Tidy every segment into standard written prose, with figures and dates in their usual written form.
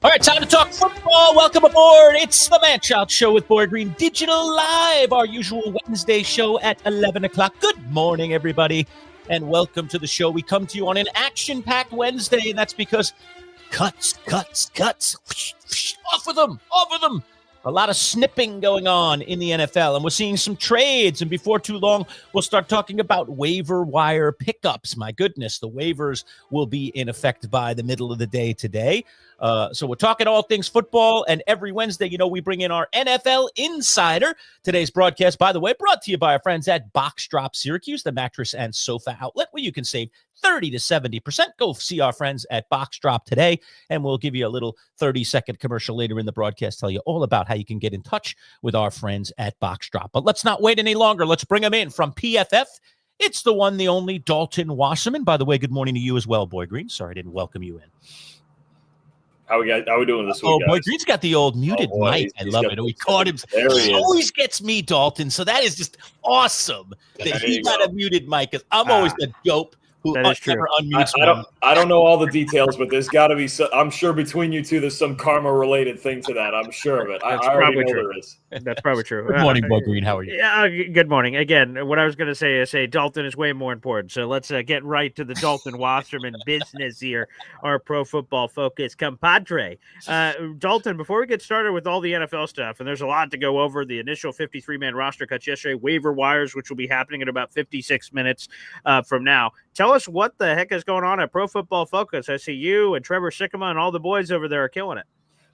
All right, time to talk football. Welcome aboard. It's the Manchild Show with Boy Green Digital Live, our usual Wednesday show at 11 o'clock. Good morning, everybody, and welcome to the show. We come to you on an action-packed Wednesday, and that's because cuts. Off with them. A lot of snipping going on in the NFL, and we're seeing some trades. And before too long, we'll start talking about waiver wire pickups. My goodness, the waivers will be in effect by the middle of the day today. So we're talking all things football, and every Wednesday, we bring in our NFL Insider. Today's broadcast, by the way, brought to you by our friends at Box Drop Syracuse, the mattress and sofa outlet, where you can save 30 to 70%. Go see our friends at Box Drop today, and we'll give you a little 30-second commercial later in the broadcast, tell you all about how you can get in touch with our friends at Box Drop. But let's not wait any longer. Let's bring them in from PFF. It's the one, the only Dalton Wasserman. By the way, good morning to you as well, Boy Green. Sorry I didn't welcome you in. How we doing this week, Oh, guys? Boy Green's got the old muted mic. I love it. We caught him. He always gets me, Dalton. So that is just awesome that he got a muted mic, because I'm always the dope who never unmutes. I don't know all the details, but there's got to be I'm sure between you two, there's some karma-related thing to that. I'm sure of it. That's I probably know true. there is. That's probably true. Good morning, Boy Green. How are you? Yeah, good morning. Again, what I was going to say is, Dalton is way more important. So let's get right to the Dalton Wasserman business here, our Pro Football Focus compadre. Dalton, before we get started with all the NFL stuff, and there's a lot to go over, the initial 53-man roster cuts yesterday, waiver wires, which will be happening in about 56 minutes from now. Tell us what the heck is going on at Pro Football Focus. I see you and Trevor Sikkema and all the boys over there are killing it.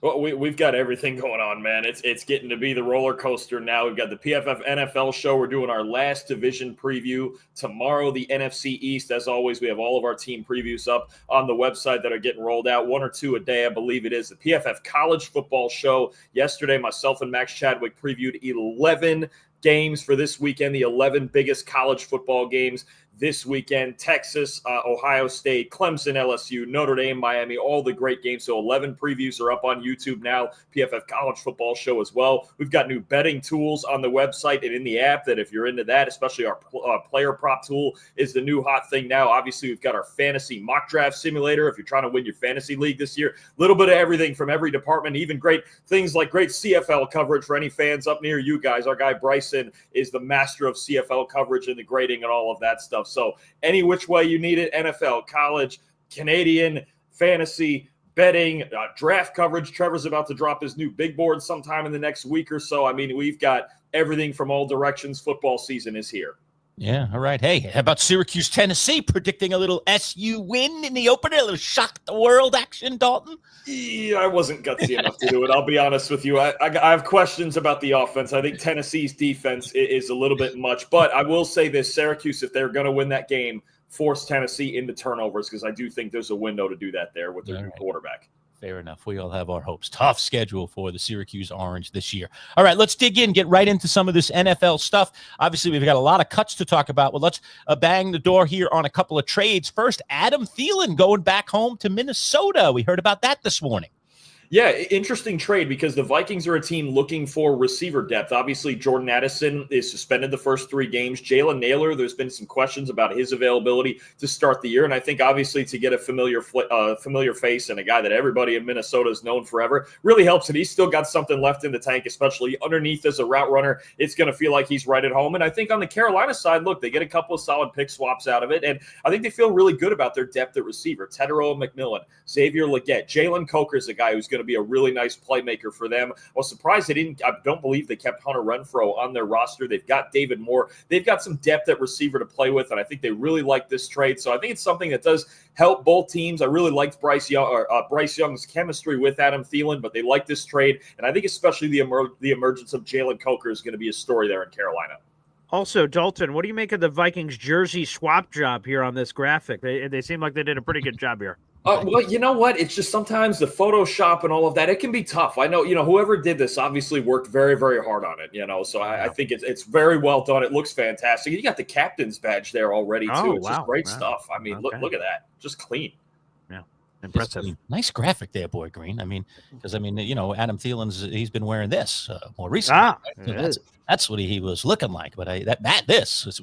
Well, we've got everything going on, man. It's getting to be the roller coaster now. We've got the PFF NFL show. We're doing our last division preview tomorrow, the NFC East. As always, we have all of our team previews up on the website that are getting rolled out, 1 or 2 a day, I believe it is. The PFF College Football Show. Yesterday, myself and Max Chadwick previewed 11 games for this weekend, the 11 biggest college football games this weekend: Texas, Ohio State, Clemson, LSU, Notre Dame, Miami, all the great games. So 11 previews are up on YouTube now, PFF College Football Show as well. We've got new betting tools on the website and in the app that if you're into that, especially our player prop tool is the new hot thing now. Obviously, we've got our fantasy mock draft simulator if you're trying to win your fantasy league this year. A little bit of everything from every department, even great things like great CFL coverage for any fans up near you guys. Our guy Bryson is the master of CFL coverage and the grading and all of that stuff. So any which way you need it, NFL, college, Canadian, fantasy, betting, draft coverage. Trevor's about to drop his new big board sometime in the next week or so. I mean, we've got everything from all directions. Football season is here. Yeah, all right. Hey, how about Syracuse, Tennessee, predicting a little SU win in the opener, a little shock the world action, Dalton? Yeah, I wasn't gutsy enough to do it. I'll be honest with you. I have questions about the offense. I think Tennessee's defense is a little bit much. But I will say this, Syracuse, if they're going to win that game, force Tennessee into turnovers, because I do think there's a window to do that there with their new quarterback. Fair enough. We all have our hopes. Tough schedule for the Syracuse Orange this year. All right, let's dig in, get right into some of this NFL stuff. Obviously, we've got a lot of cuts to talk about. Well, let's bang the door here on a couple of trades. First, Adam Thielen going back home to Minnesota. We heard about that this morning. Yeah, interesting trade because the Vikings are a team looking for receiver depth. Obviously, Jordan Addison is suspended the first 3 games. Jalen Naylor, there's been some questions about his availability to start the year. And I think, obviously, to get a familiar face and a guy that everybody in Minnesota has known forever really helps. And he's still got something left in the tank, especially underneath as a route runner. It's going to feel like he's right at home. And I think on the Carolina side, look, they get a couple of solid pick swaps out of it. And I think they feel really good about their depth at receiver. Tetairoa McMillan, Xavier Legette, Jalen Coker is a guy who's going to be a really nice playmaker for them. I was surprised I don't believe they kept Hunter Renfrow on their roster. They've got David Moore. They've got some depth at receiver to play with, and I think they really like this trade. So I think it's something that does help both teams. I really liked Bryce Young's chemistry with Adam Thielen, but they like this trade, and I think especially the emergence of Jalen Coker is going to be a story there in Carolina. Also, Dalton, what do you make of the Vikings jersey swap job here on this graphic? They seem like they did a pretty good job here. Well, you know what? It's just sometimes the Photoshop and all of that, it can be tough. I know, whoever did this obviously worked very, very hard on it, so I think it's very well done. It looks fantastic. You got the captain's badge there already, too. Oh, It's just great stuff. I mean, look at that. Just clean. Yeah. Impressive. Nice graphic there, Boy Green. I mean, because Adam Thielen's he's been wearing this more recently. Right? So that's what he was looking like. But this was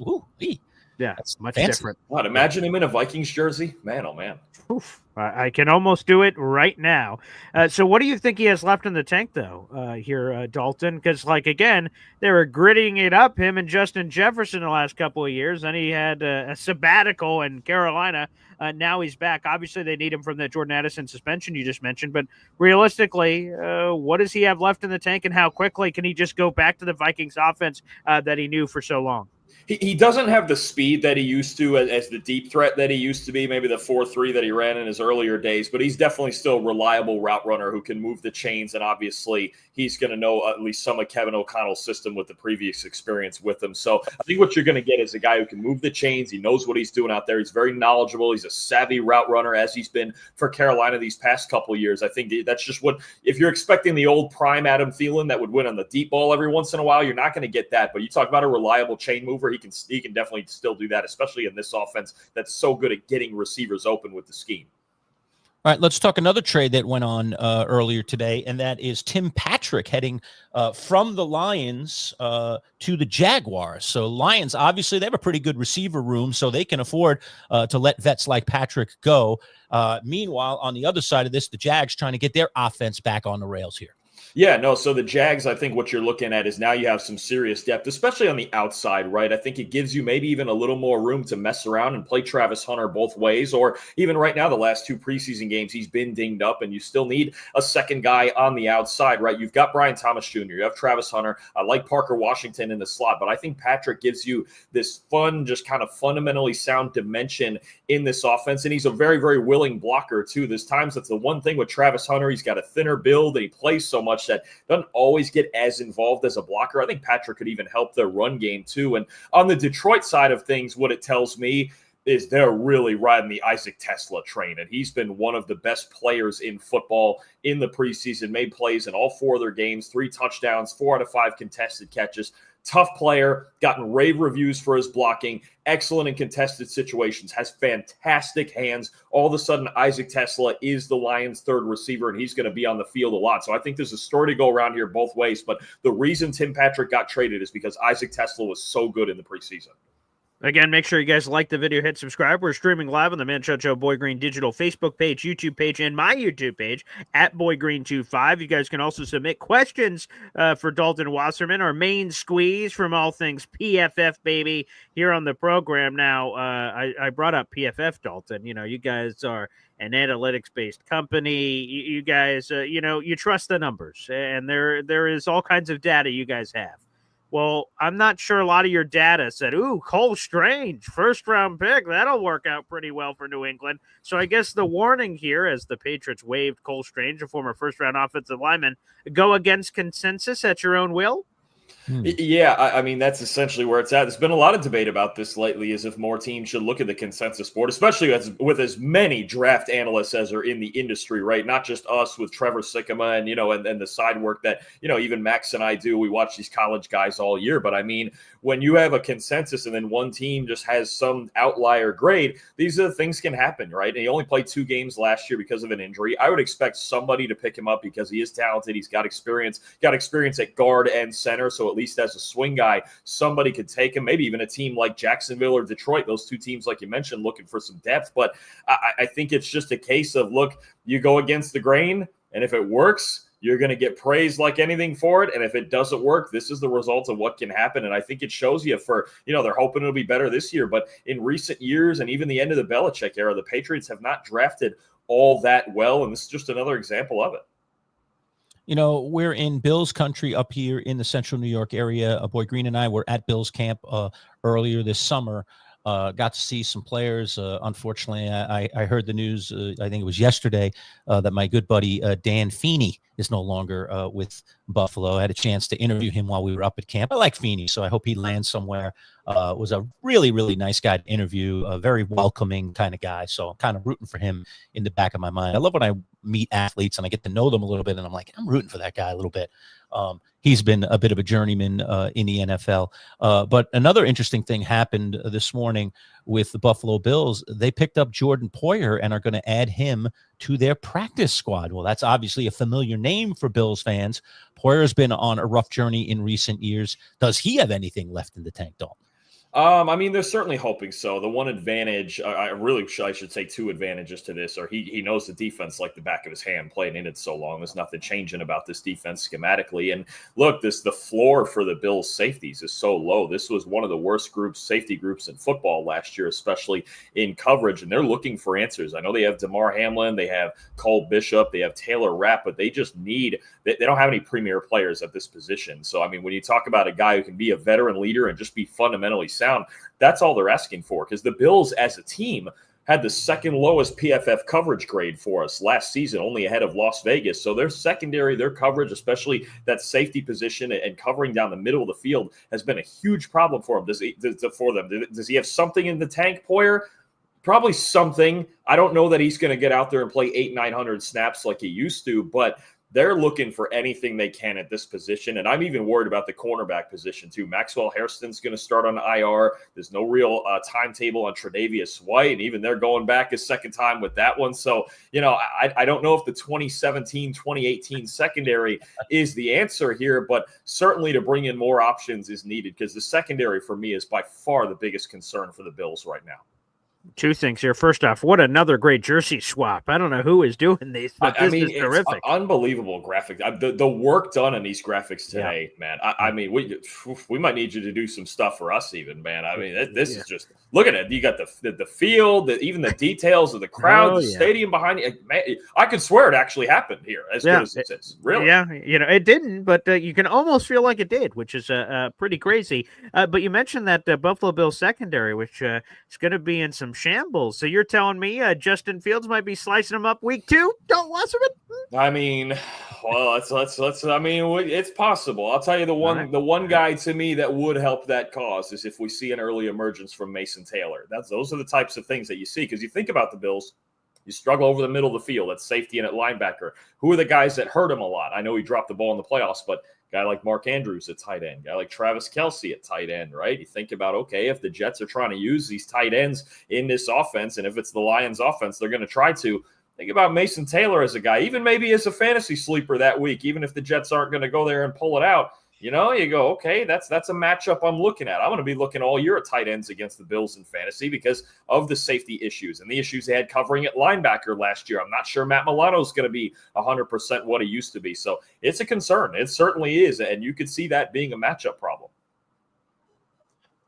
Yeah, That's much fancy. different. God, imagine him in a Vikings jersey. Man, oh man. Oof, I can almost do it right now. So what do you think he has left in the tank, though, here, Dalton? Because, like, again, they were gritting it up, him and Justin Jefferson, the last couple of years. Then he had a sabbatical in Carolina. Now he's back. Obviously, they need him from the Jordan Addison suspension you just mentioned. But realistically, what does he have left in the tank, and how quickly can he just go back to the Vikings offense that he knew for so long? He doesn't have the speed that he used to as the deep threat that he used to be, maybe the 4.3 that he ran in his earlier days, but he's definitely still a reliable route runner who can move the chains, and obviously he's going to know at least some of Kevin O'Connell's system with the previous experience with him. So I think what you're going to get is a guy who can move the chains. He knows what he's doing out there. He's very knowledgeable. He's a savvy route runner, as he's been for Carolina these past couple of years. I think that's just what, if you're expecting the old prime Adam Thielen that would win on the deep ball every once in a while, you're not going to get that. But you talk about a reliable chain mover, he can definitely still do that, especially in this offense that's so good at getting receivers open with the scheme. All right, let's talk another trade that went on earlier today, and that is Tim Patrick heading from the Lions to the Jaguars. So Lions, obviously, they have a pretty good receiver room, so they can afford to let vets like Patrick go. Meanwhile, on the other side of this, the Jags trying to get their offense back on the rails here. Yeah, no, so the Jags, I think what you're looking at is now you have some serious depth, especially on the outside, right? I think it gives you maybe even a little more room to mess around and play Travis Hunter both ways, or even right now, the last two preseason games, he's been dinged up, and you still need a second guy on the outside, right? You've got Brian Thomas Jr., you have Travis Hunter, I like Parker Washington in the slot, but I think Patrick gives you this fun, just kind of fundamentally sound dimension in this offense, and he's a very, very willing blocker, too. There's times that's the one thing with Travis Hunter, he's got a thinner build, and he plays so much that doesn't always get as involved as a blocker. I think Patrick could even help their run game too. And on the Detroit side of things, what it tells me is they're really riding the Isaac Tesla train. And he's been one of the best players in football in the preseason, made plays in all four of their games, 3 touchdowns, 4 out of 5 contested catches. Tough player, gotten rave reviews for his blocking, excellent in contested situations, has fantastic hands. All of a sudden, Isaac Tesla is the Lions' third receiver, and he's going to be on the field a lot. So I think there's a story to go around here both ways. But the reason Tim Patrick got traded is because Isaac Tesla was so good in the preseason. Again, make sure you guys like the video, hit subscribe. We're streaming live on the Manchild Boy Green digital Facebook page, YouTube page, and my YouTube page at BoyGreen25. You guys can also submit questions for Dalton Wasserman, our main squeeze from all things PFF, baby, here on the program. Now, I brought up PFF, Dalton. You know, you guys are an analytics-based company. You guys, you trust the numbers, and there is all kinds of data you guys have. Well, I'm not sure a lot of your data said, ooh, Cole Strange, first-round pick. That'll work out pretty well for New England. So I guess the warning here, as the Patriots waived Cole Strange, a former first-round offensive lineman, go against consensus at your own will? Yeah, I mean, that's essentially where it's at. There's been a lot of debate about this lately, as if more teams should look at the consensus board, especially with as many draft analysts as are in the industry, right? Not just us with Trevor Sikkema and the side work that, even Max and I do. We watch these college guys all year. But I mean, when you have a consensus and then one team just has some outlier grade, these are the things can happen, right? And he only played 2 games last year because of an injury. I would expect somebody to pick him up because he is talented. He's got experience at guard and center. So at least as a swing guy, somebody could take him, maybe even a team like Jacksonville or Detroit, those 2 teams, like you mentioned, looking for some depth. But I think it's just a case of, look, you go against the grain, and if it works, you're going to get praised like anything for it. And if it doesn't work, this is the result of what can happen. And I think it shows you they're hoping it'll be better this year. But in recent years, and even the end of the Belichick era, the Patriots have not drafted all that well. And this is just another example of it. We're in Bills country up here in the central New York area. Boy Green and I were at Bills camp earlier this summer. Got to see some players. Unfortunately, I heard the news, I think it was yesterday, that my good buddy Dan Feeney is no longer with Buffalo. I had a chance to interview him while we were up at camp. I like Feeney, so I hope he lands somewhere. Was a really, really nice guy to interview, a very welcoming kind of guy. So I'm kind of rooting for him in the back of my mind. I love when I meet athletes and I get to know them a little bit, and I'm like, I'm rooting for that guy a little bit. He's been a bit of a journeyman in the NFL. But another interesting thing happened this morning with the Buffalo Bills. They picked up Jordan Poyer and are going to add him to their practice squad. Well, that's obviously a familiar name for Bills fans. Poyer's been on a rough journey in recent years. Does he have anything left in the tank, Dalton? I mean, they're certainly hoping so. The one advantage, I should say two advantages to this, are he knows the defense like the back of his hand, playing in it so long. There's nothing changing about this defense schematically. And look, the floor for the Bills safeties is so low. This was one of the worst safety groups in football last year, especially in coverage. And they're looking for answers. I know they have DeMar Hamlin, they have Cole Bishop, they have Taylor Rapp, but they just need they don't have any premier players at this position. So, I mean, when you talk about a guy who can be a veteran leader and just be fundamentally sound, that's all they're asking for, because the Bills as a team had the second lowest PFF coverage grade for us last season, only ahead of Las Vegas. So their secondary, their coverage, especially that safety position and covering down the middle of the field, has been a huge problem for him. Does he have something in the tank, Poyer? Probably something. I don't know that he's going to get out there and play 800-900 snaps like he used to, but they're looking for anything they can at this position. And I'm even worried about the cornerback position too. Maxwell Hairston's going to start on IR. There's no real timetable on Tre'Davious White, and even they're going back a second time with that one. So, I don't know if the 2017, 2018 secondary is the answer here, but certainly to bring in more options is needed, because the secondary for me is by far the biggest concern for the Bills right now. Two things here. First off, what another great jersey swap. I don't know who is doing these, but this is terrific. It's unbelievable graphic. The work done on these graphics today, man. I mean, we might need you to do some stuff for us even, man. I mean, this is just, look at it. You got the field, even the details of the crowd, stadium behind you. Man, I could swear it actually happened here, as good as it is. Really? Yeah, it didn't, but you can almost feel like it did, which is pretty crazy. But you mentioned that Buffalo Bills secondary, which is going to be in some shambles. So you're telling me Justin Fields might be slicing them up week 2? Dalton Wasserman? I mean, well, let's. I mean, it's possible. I'll tell you the one guy to me that would help that cause is if we see an early emergence from Mason Taylor. Those are the types of things that you see, because you think about the Bills. You struggle over the middle of the field at safety and at linebacker. Who are the guys that hurt him a lot? I know he dropped the ball in the playoffs, but guy like Mark Andrews at tight end, guy like Travis Kelce at tight end, right? You think about, okay, if the Jets are trying to use these tight ends in this offense, and if it's the Lions offense, they're going to try to. Think about Mason Taylor as a guy, even maybe as a fantasy sleeper that week, even if the Jets aren't going to go there and pull it out. You go, okay, that's a matchup I'm looking at. I'm going to be looking all year at tight ends against the Bills in fantasy because of the safety issues and the issues they had covering at linebacker last year. I'm not sure Matt Milano is going to be 100% what he used to be. So it's a concern. It certainly is. And you could see that being a matchup problem.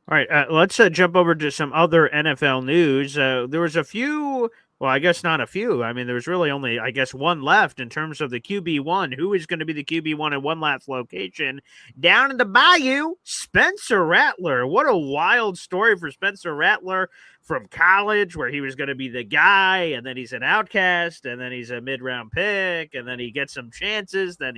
All right, let's jump over to some other NFL news. There was a few. Well, I guess not a few. I mean, there was really only, I guess, one left in terms of the QB1. Who is going to be the QB1 at one last location? Down in the Bayou, Spencer Rattler. What a wild story for Spencer Rattler from college, where he was going to be the guy, and then he's an outcast, and then he's a mid-round pick, and then he gets some chances. Then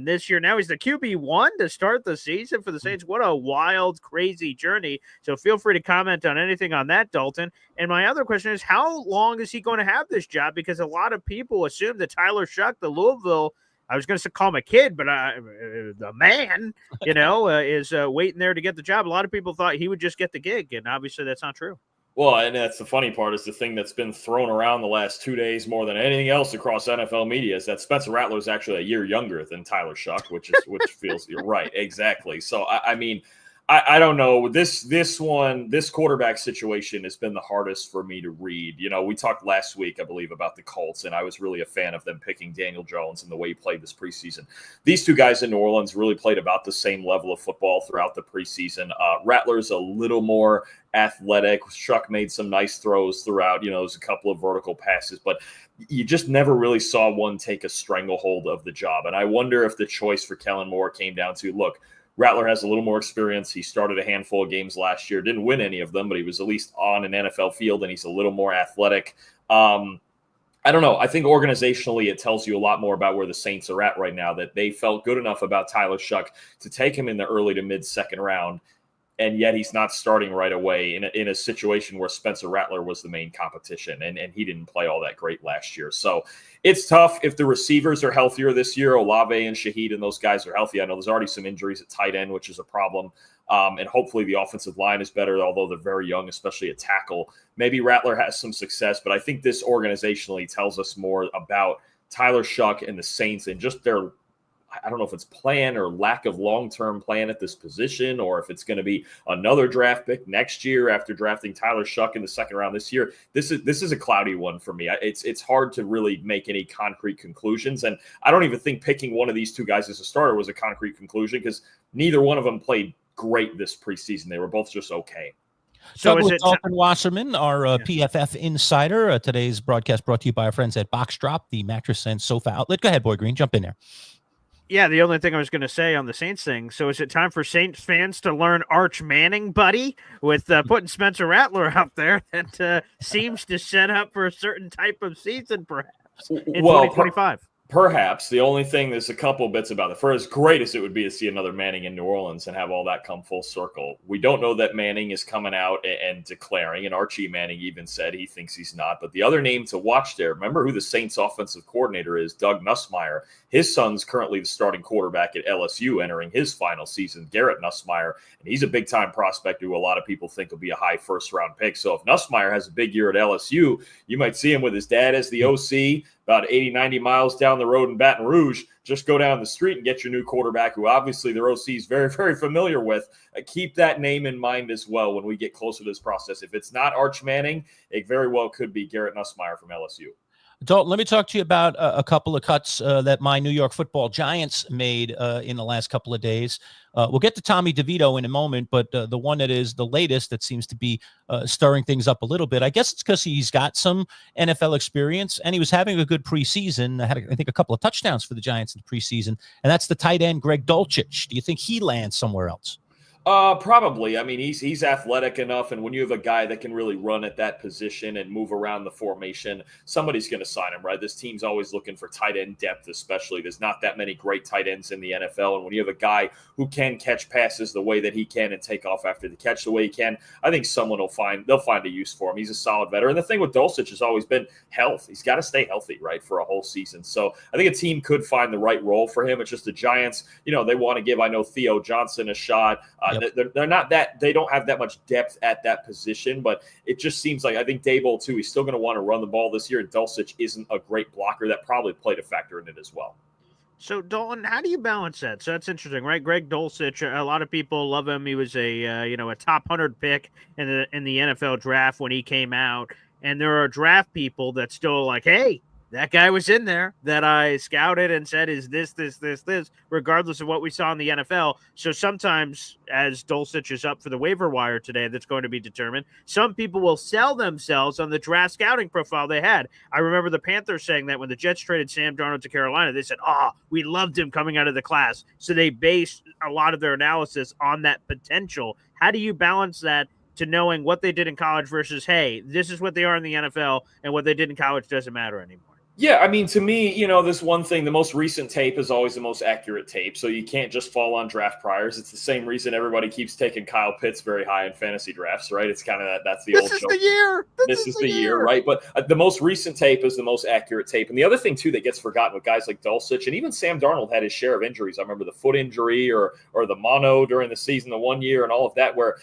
this year, now he's the QB1 to start the season for the Saints. What a wild, crazy journey. So feel free to comment on anything on that, Dalton. And my other question is, how long is he going to have this job? Because a lot of people assume that Tyler Shuck, the Louisville, I was going to call him a kid, but the man, is waiting there to get the job. A lot of people thought he would just get the gig, and obviously that's not true. Well, and that's the funny part, is the thing that's been thrown around the last 2 days more than anything else across NFL media is that Spencer Rattler is actually a year younger than Tyler Shuck, which feels you're right. Exactly. So, I mean, I don't know. This quarterback situation has been the hardest for me to read. We talked last week, I believe, about the Colts, and I was really a fan of them picking Daniel Jones and the way he played this preseason. These two guys in New Orleans really played about the same level of football throughout the preseason. Rattler's a little more athletic. Shuck made some nice throws throughout. There's a couple of vertical passes, but you just never really saw one take a stranglehold of the job. And I wonder if the choice for Kellen Moore came down to, look, Rattler has a little more experience. He started a handful of games last year, didn't win any of them, but he was at least on an NFL field, and he's a little more athletic. I don't know. I think organizationally it tells you a lot more about where the Saints are at right now, that they felt good enough about Tyler Shuck to take him in the early to mid-second round, and yet he's not starting right away in a situation where Spencer Rattler was the main competition, and he didn't play all that great last year. So it's tough if the receivers are healthier this year. Olave and Shaheed and those guys are healthy. I know there's already some injuries at tight end, which is a problem. And hopefully the offensive line is better, although they're very young, especially at tackle. Maybe Rattler has some success, but I think this organizationally tells us more about Tyler Shuck and the Saints and just their I don't know if it's plan or lack of long-term plan at this position, or if it's going to be another draft pick next year after drafting Tyler Shuck in the second round this year. This is a cloudy one for me. It's hard to really make any concrete conclusions. And I don't even think picking one of these two guys as a starter was a concrete conclusion, because neither one of them played great this preseason. They were both just okay. So is it Dalton Wasserman, our PFF insider? Today's broadcast brought to you by our friends at Box Drop, the mattress and sofa outlet. Go ahead, Boy Green, jump in there. Yeah, the only thing I was going to say on the Saints thing. So is it time for Saints fans to learn Arch Manning, buddy, with putting Spencer Rattler out there that seems to set up for a certain type of season, perhaps, in 2025? Perhaps. The only thing, there's a couple bits about it. For as great as it would be to see another Manning in New Orleans and have all that come full circle, we don't know that Manning is coming out and declaring, and Archie Manning even said he thinks he's not. But the other name to watch there, remember who the Saints offensive coordinator is, Doug Nussmeier. His son's currently the starting quarterback at LSU entering his final season, Garrett Nussmeier, and he's a big-time prospect who a lot of people think will be a high first-round pick. So if Nussmeier has a big year at LSU, you might see him with his dad as the OC, about 80, 90 miles down the road in Baton Rouge. Just go down the street and get your new quarterback, who obviously their OC is very, very familiar with. Keep that name in mind as well when we get closer to this process. If it's not Arch Manning, it very well could be Garrett Nussmeier from LSU. Dalton, let me talk to you about a couple of cuts that my New York Football Giants made in the last couple of days. We'll get to Tommy DeVito in a moment, but the one that is the latest that seems to be stirring things up a little bit, I guess it's because he's got some NFL experience and he was having a good preseason. I think a couple of touchdowns for the Giants in the preseason, and that's the tight end Greg Dulcich. Do you think he lands somewhere else? Probably. I mean, he's athletic enough, and when you have a guy that can really run at that position and move around the formation, somebody's going to sign him, right? This team's always looking for tight end depth, especially. There's not that many great tight ends in the NFL, and when you have a guy who can catch passes the way that he can and take off after the catch the way he can, I think they'll find a use for him. He's a solid veteran. The thing with Dulcich has always been health. He's got to stay healthy, right, for a whole season. So I think a team could find the right role for him. It's just the Giants, they want to give, I know, Theo Johnson a shot. They're not that, they don't have that much depth at that position, but it just seems like, I think Daboll too, he's still going to want to run the ball this year. Dulcich isn't a great blocker. That probably played a factor in it as well. So Dalton, how do you balance that? So that's interesting, right? Greg Dulcich, a lot of people love him. He was a top 100 pick in the NFL draft when he came out, and there are draft people that still like, hey, that guy was in there that I scouted and said is this, regardless of what we saw in the NFL. So sometimes, as Dulcich is up for the waiver wire today, that's going to be determined, some people will sell themselves on the draft scouting profile they had. I remember the Panthers saying that when the Jets traded Sam Darnold to Carolina, they said, we loved him coming out of the class. So they based a lot of their analysis on that potential. How do you balance that to knowing what they did in college versus, hey, this is what they are in the NFL, and what they did in college doesn't matter anymore? Yeah, I mean, to me, this one thing, the most recent tape is always the most accurate tape. So you can't just fall on draft priors. It's the same reason everybody keeps taking Kyle Pitts very high in fantasy drafts, right? It's kind of that's the old joke. This is the year. This is the year, right? But the most recent tape is the most accurate tape. And the other thing, too, that gets forgotten with guys like Dulcich, and even Sam Darnold had his share of injuries. I remember the foot injury or the mono during the season, the 1 year and all of that, where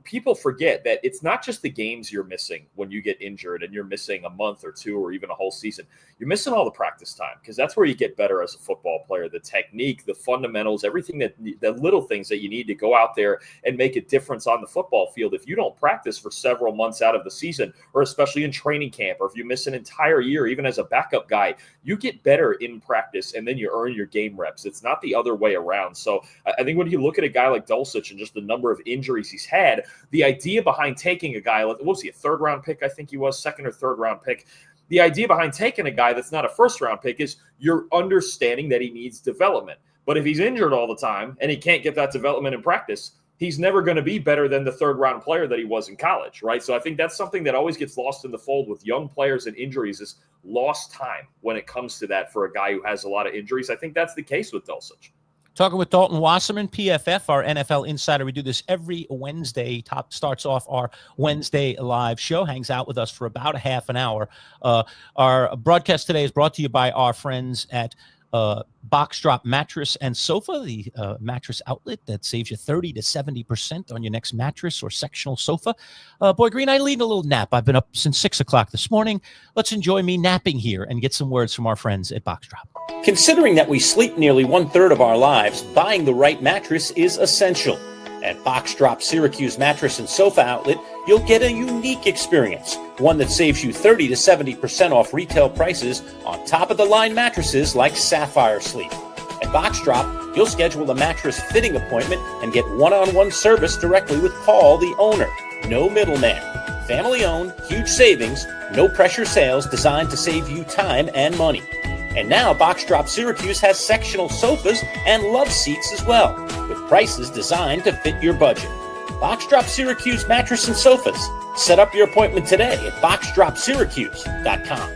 people forget that it's not just the games you're missing when you get injured and you're missing a month or two or even a whole season. You're missing all the practice time, because that's where you get better as a football player. The technique, the fundamentals, everything the little things that you need to go out there and make a difference on the football field. If you don't practice for several months out of the season, or especially in training camp, or if you miss an entire year, even as a backup guy, you get better in practice and then you earn your game reps. It's not the other way around. So I think when you look at a guy like Dulcich and just the number of injuries he's had, the idea behind taking a guy, what was he, a third-round pick? I think he was, second or third-round pick. The idea behind taking a guy that's not a first-round pick is you're understanding that he needs development. But if he's injured all the time and he can't get that development in practice, he's never going to be better than the third-round player that he was in college, right? So I think that's something that always gets lost in the fold with young players and injuries, is lost time when it comes to that for a guy who has a lot of injuries. I think that's the case with Dulcich. Talking with Dalton Wasserman, PFF, our NFL insider. We do this every Wednesday. Starts off our Wednesday live show, hangs out with us for about a half an hour. Our broadcast today is brought to you by our friends at Box Drop Mattress and Sofa, the mattress outlet that saves you 30 to 70% on your next mattress or sectional sofa. Boy Green, I lead a little nap. I've been up since 6 o'clock this morning. Let's enjoy me napping here and get some words from our friends at Box Drop. Considering that we sleep nearly 1/3 of our lives, buying the right mattress is essential. At Box Drop Syracuse Mattress and Sofa Outlet, you'll get a unique experience, one that saves you 30 to 70% off retail prices on top-of-the-line mattresses like Sapphire Sleep. At Box Drop, you'll schedule a mattress fitting appointment and get one-on-one service directly with Paul, the owner. No middleman. Family-owned, huge savings, no-pressure sales designed to save you time and money. And now Box Drop Syracuse has sectional sofas and love seats as well, with prices designed to fit your budget. Box Drop Syracuse Mattress and Sofas. Set up your appointment today at boxdropsyracuse.com.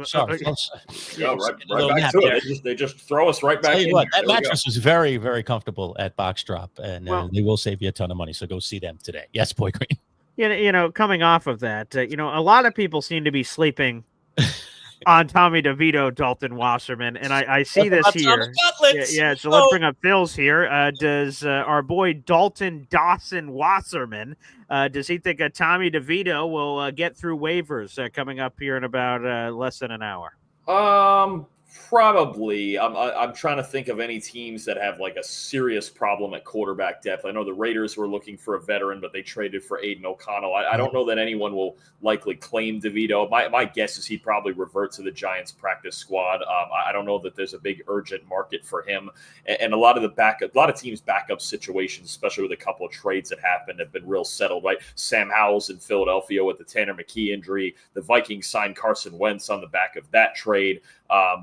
Sorry. Right back to it. They just throw us right back Tell in. you what, that mattress is very, very comfortable at Box Drop, and they will save you a ton of money. So go see them today. Yes, Boy Green. Coming off of that, a lot of people seem to be sleeping on Tommy DeVito, Dalton Wasserman, and I see this here. So let's bring up Phil's here. Does our boy Dalton Dawson Wasserman, does he think Tommy DeVito will get through waivers coming up here in about less than an hour? Probably. I'm trying to think of any teams that have like a serious problem at quarterback depth. I know the Raiders were looking for a veteran, but they traded for Aiden O'Connell. I don't know that anyone will likely claim DeVito. My guess is he'd probably revert to the Giants practice squad. I don't know that there's a big urgent market for him. And a lot of teams' backup situations, especially with a couple of trades that happened, have been real settled, right? Sam Howell's in Philadelphia with the Tanner McKee injury. The Vikings signed Carson Wentz on the back of that trade.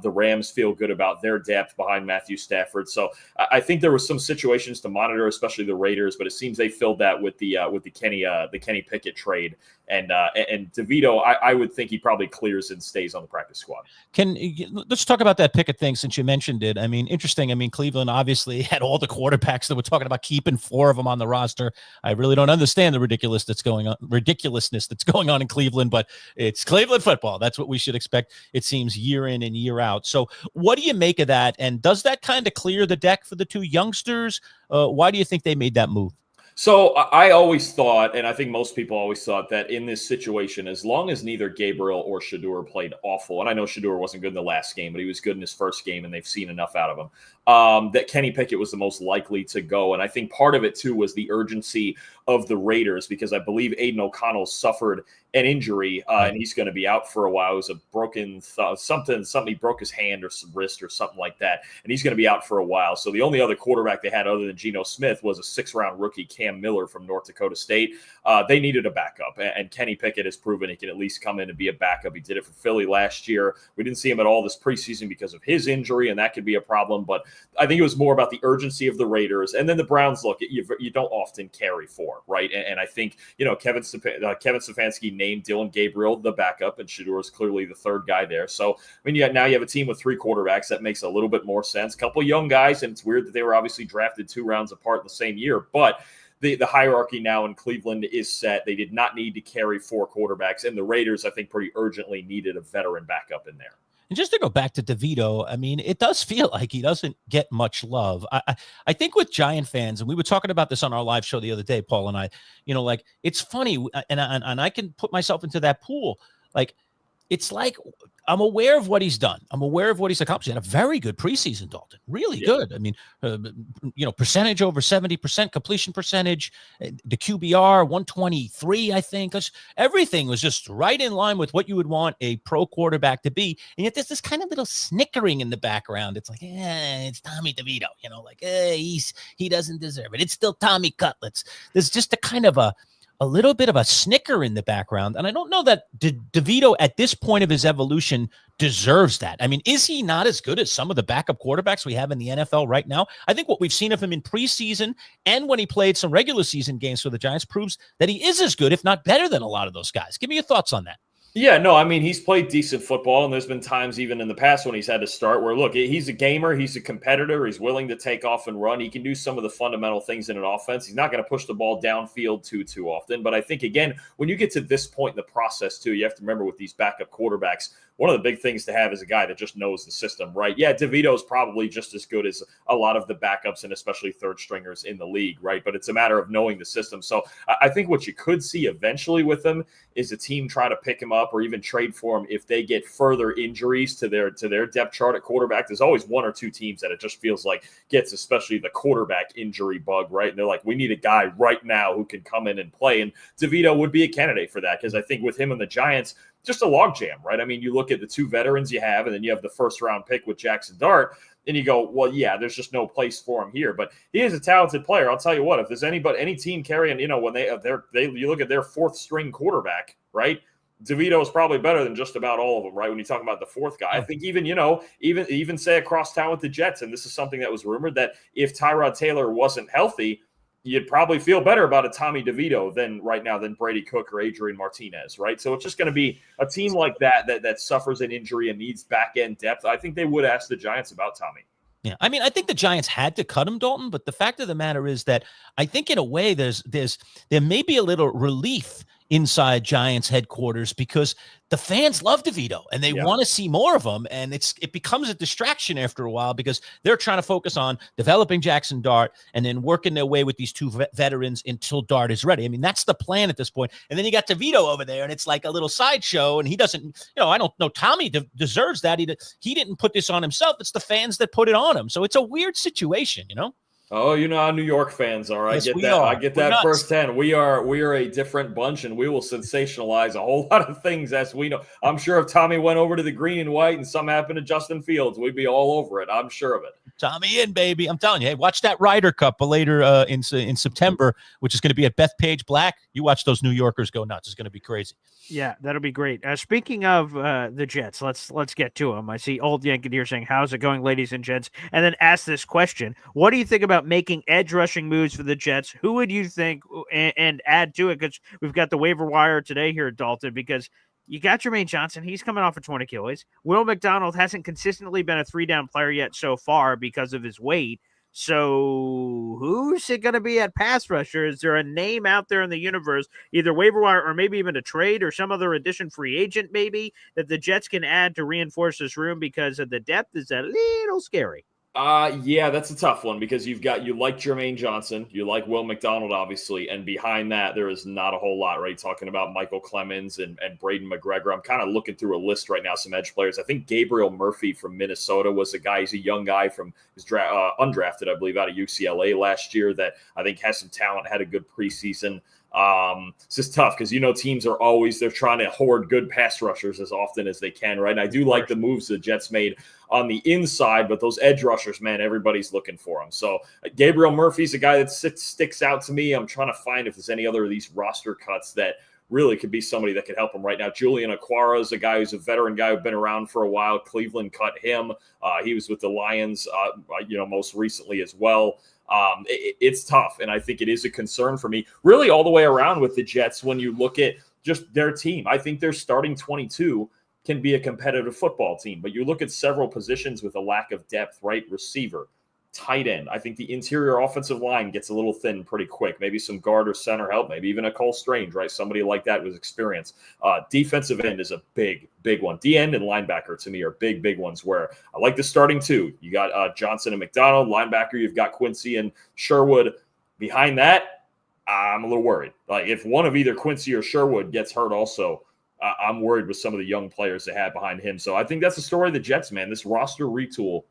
The Rams feel good about their depth behind Matthew Stafford. So I think there were some situations to monitor, especially the Raiders, but it seems they filled that with the Kenny Pickett trade. And DeVito, I would think he probably clears and stays on the practice squad. Let's talk about that Pickett thing since you mentioned it. I mean, interesting. I mean, Cleveland obviously had all the quarterbacks that were talking about keeping 4 of them on the roster. I really don't understand the ridiculousness that's going on in Cleveland, but it's Cleveland football. That's what we should expect. It seems year in and year out. So what do you make of that? And does that kind of clear the deck for the 2 youngsters? Why do you think they made that move? So I always thought, and I think most people always thought, that in this situation, as long as neither Gabriel or Shedeur played awful, and I know Shedeur wasn't good in the last game, but he was good in his first game, and they've seen enough out of him, that Kenny Pickett was the most likely to go. And I think part of it, too, was the urgency of the Raiders, because I believe Aiden O'Connell suffered an injury, and he's going to be out for a while. It was a broken something. He broke his hand or some wrist or something like that, and he's going to be out for a while. So the only other quarterback they had other than Geno Smith was a 6th-round rookie, Cam Miller from North Dakota State. They needed a backup, and Kenny Pickett has proven he can at least come in and be a backup. He did it for Philly last year. We didn't see him at all this preseason because of his injury, and that could be a problem. But I think it was more about the urgency of the Raiders. And then the Browns, look, you don't often carry 4, right? And I think, Kevin Stefanski named Dylan Gabriel the backup, and Shedeur is clearly the 3rd guy there. So, I mean, now you have a team with 3 quarterbacks. That makes a little bit more sense. A couple of young guys, and it's weird that they were obviously drafted 2 rounds apart in the same year. But the hierarchy now in Cleveland is set. They did not need to carry 4 quarterbacks. And the Raiders, I think, pretty urgently needed a veteran backup in there. And just to go back to DeVito, I mean, it does feel like he doesn't get much love. I think with Giant fans, and we were talking about this on our live show the other day, Paul and I, like, it's funny, and I can put myself into that pool. Like, it's like I'm aware of what he's done. I'm aware of what he's accomplished. He had a very good preseason, Dalton. Really good. I mean, percentage over 70%, completion percentage, the QBR 123, I think. Everything was just right in line with what you would want a pro quarterback to be. And yet there's this kind of little snickering in the background. It's like, it's Tommy DeVito, he doesn't deserve it. It's still Tommy Cutlets. There's just a kind of a little bit of a snicker in the background. And I don't know that DeVito at this point of his evolution deserves that. I mean, is he not as good as some of the backup quarterbacks we have in the NFL right now? I think what we've seen of him in preseason and when he played some regular season games for the Giants proves that he is as good, if not better than a lot of those guys. Give me your thoughts on that. Yeah, no, I mean, he's played decent football, and there's been times even in the past when he's had to start where, look, he's a gamer, he's a competitor, he's willing to take off and run. He can do some of the fundamental things in an offense. He's not going to push the ball downfield too often. But I think, again, when you get to this point in the process, too, you have to remember with these backup quarterbacks, one of the big things to have is a guy that just knows the system, right? Yeah, DeVito's probably just as good as a lot of the backups and especially third stringers in the league, right? But it's a matter of knowing the system. So I think what you could see eventually with him is a team try to pick him up or even trade for him if they get further injuries to their depth chart at quarterback. There's always one or two teams that it just feels like gets especially the quarterback injury bug, right? And they're like, we need a guy right now who can come in and play. And DeVito would be a candidate for that because I think with him and the Giants, just a logjam, right? I mean, you look at the two veterans you have, and then you have the first-round pick with Jackson Dart, and you go, well, yeah, there's just no place for him here. But he is a talented player. I'll tell you what, if there's any team carrying, when you look at their fourth-string quarterback, right? DeVito is probably better than just about all of them, right? When you talk about the fourth guy, I think even say across town with the Jets, and this is something that was rumored that if Tyrod Taylor wasn't healthy, you'd probably feel better about a Tommy DeVito than Brady Cook or Adrian Martinez, right? So it's just going to be a team like that suffers an injury and needs back-end depth. I think they would ask the Giants about Tommy. Yeah, I mean, I think the Giants had to cut him, Dalton, but the fact of the matter is that I think in a way there may be a little relief inside Giants headquarters because the fans love DeVito and they want to see more of him. And it becomes a distraction after a while because they're trying to focus on developing Jackson Dart and then working their way with these two veterans until Dart is ready. I mean, that's the plan at this point. And then you got DeVito over there and it's like a little sideshow and he doesn't, I don't know. Tommy deserves that. He didn't put this on himself. It's the fans that put it on him. So it's a weird situation, Oh, you know how New York fans are. Yes, I get that firsthand. We are a different bunch, and we will sensationalize a whole lot of things as we know. I'm sure if Tommy went over to the green and white and something happened to Justin Fields, we'd be all over it. I'm sure of it. Tommy in, baby. I'm telling you. Hey, watch that Ryder Cup later in September, which is going to be at Bethpage Black. You watch those New Yorkers go nuts. It's going to be crazy. Yeah, that'll be great. Speaking of the Jets, let's get to them. I see Old Yankin here saying, how's it going, ladies and gents? And then ask this question. What do you think about making edge rushing moves for the Jets? Who would you think and add to it? Because we've got the waiver wire today here at Dalton because you got Jermaine Johnson. He's coming off a torn Achilles. Will McDonald hasn't consistently been a 3-down player yet so far because of his weight. So who's it going to be at pass rusher? Is there a name out there in the universe, either waiver wire or maybe even a trade or some other addition free agent maybe that the Jets can add to reinforce this room because of the depth is a little scary? Yeah, that's a tough one because you like Jermaine Johnson, you like Will McDonald, obviously, and behind that, there is not a whole lot, right? Talking about Michael Clemens and Braden McGregor. I'm kind of looking through a list right now, some edge players. I think Gabriel Murphy from Minnesota was a guy, he's a young guy from his undrafted, I believe, out of UCLA last year that I think has some talent, had a good preseason. It's just tough because, teams are always, they're trying to hoard good pass rushers as often as they can, right? And I do like the moves the Jets made on the inside, but those edge rushers, man, everybody's looking for them. So Gabriel Murphy's a guy that sticks out to me. I'm trying to find if there's any other of these roster cuts that really could be somebody that could help him right now. Julian Aquara is a guy who's a veteran guy who's been around for a while. Cleveland cut him. He was with the Lions, most recently as well. It's tough, and I think it is a concern for me, really all the way around with the Jets when you look at just their team. I think their starting 22 can be a competitive football team, but you look at several positions with a lack of depth, right? Receiver, tight end. I think the interior offensive line gets a little thin pretty quick. Maybe some guard or center help, maybe even a Cole Strange, right? Somebody like that with experience. Defensive end is a big one. D-end and linebacker to me are big ones where I like the starting two. You got Johnson and McDonald. Linebacker, you've got Quincy and Sherwood. Behind that, I'm a little worried. Like if one of either Quincy or Sherwood gets hurt also, I'm worried with some of the young players they have behind him. So I think that's the story of the Jets, man. This roster retool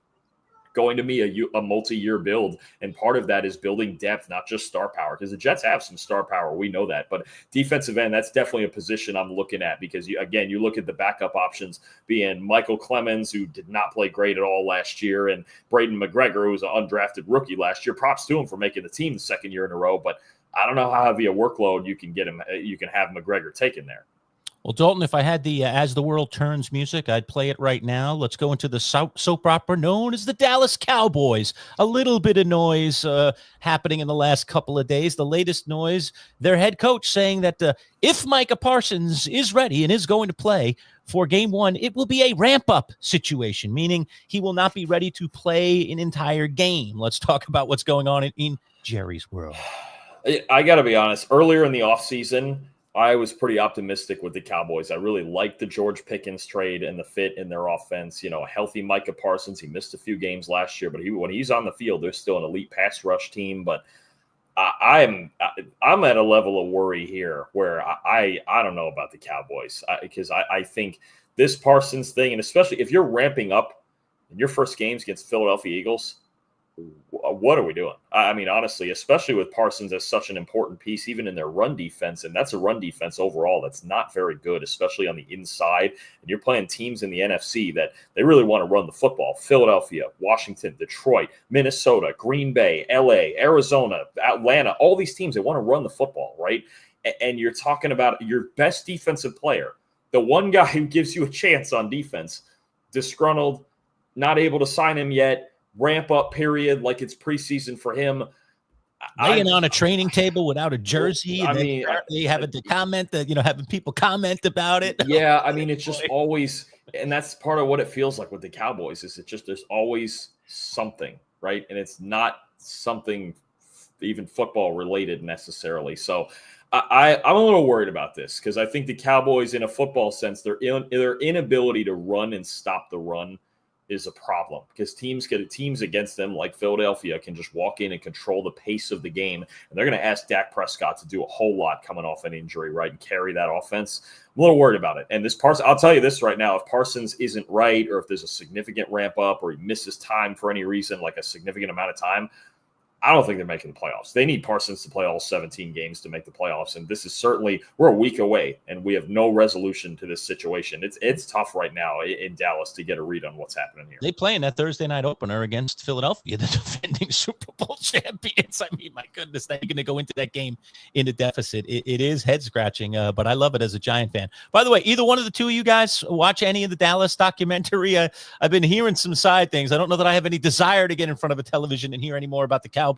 going to be a multi-year build, and part of that is building depth, not just star power, because the Jets have some star power. We know that. But defensive end, that's definitely a position I'm looking at because, you look at the backup options being Michael Clemens, who did not play great at all last year, and Braden McGregor, who was an undrafted rookie last year. Props to him for making the team the second year in a row, but I don't know how heavy a workload you can get him. You can have McGregor taken there. Well, Dalton, if I had the As the World Turns music, I'd play it right now. Let's go into the soap opera known as the Dallas Cowboys. A little bit of noise happening in the last couple of days. The latest noise, their head coach saying that if Micah Parsons is ready and is going to play for game one, it will be a ramp-up situation, meaning he will not be ready to play an entire game. Let's talk about what's going on in Jerry's world. I got to be honest. Earlier in the offseason, I was pretty optimistic with the Cowboys. I really liked the George Pickens trade and the fit in their offense. You know, a healthy Micah Parsons. He missed a few games last year, but when he's on the field, they're still an elite pass rush team. But I'm at a level of worry here where I don't know about the Cowboys because I think this Parsons thing, and especially if you're ramping up in your first games against Philadelphia Eagles, what are we doing? I mean, honestly, especially with Parsons as such an important piece, even in their run defense, and that's a run defense overall that's not very good, especially on the inside. And you're playing teams in the NFC that they really want to run the football. Philadelphia, Washington, Detroit, Minnesota, Green Bay, LA, Arizona, Atlanta, all these teams, they want to run the football, right? And you're talking about your best defensive player, the one guy who gives you a chance on defense, disgruntled, not able to sign him yet, ramp up period, like it's preseason for him. Laying on a training table without a jersey. I mean, having to comment that, having people comment about it. Yeah, I mean, it's just always, and that's part of what it feels like with the Cowboys is there's always something, right? And it's not something even football related necessarily. So I'm a little worried about this because I think the Cowboys, in a football sense, their inability to run and stop the run is a problem because teams against them like Philadelphia can just walk in and control the pace of the game. And they're going to ask Dak Prescott to do a whole lot coming off an injury, right? And carry that offense. I'm a little worried about it. And this Parsons, I'll tell you this right now, if Parsons isn't right, or if there's a significant ramp up or he misses time for any reason, like a significant amount of time, I don't think they're making the playoffs. They need Parsons to play all 17 games to make the playoffs. And this is certainly, we're a week away and we have no resolution to this situation. It's tough right now in Dallas to get a read on what's happening here. They play in that Thursday night opener against Philadelphia, the defending Super Bowl champions. I mean, my goodness, they're going to go into that game in a deficit. It is head scratching, but I love it as a Giant fan. By the way, either one of the two of you guys watch any of the Dallas documentary? I've been hearing some side things. I don't know that I have any desire to get in front of a television and hear any more about the Cowboys.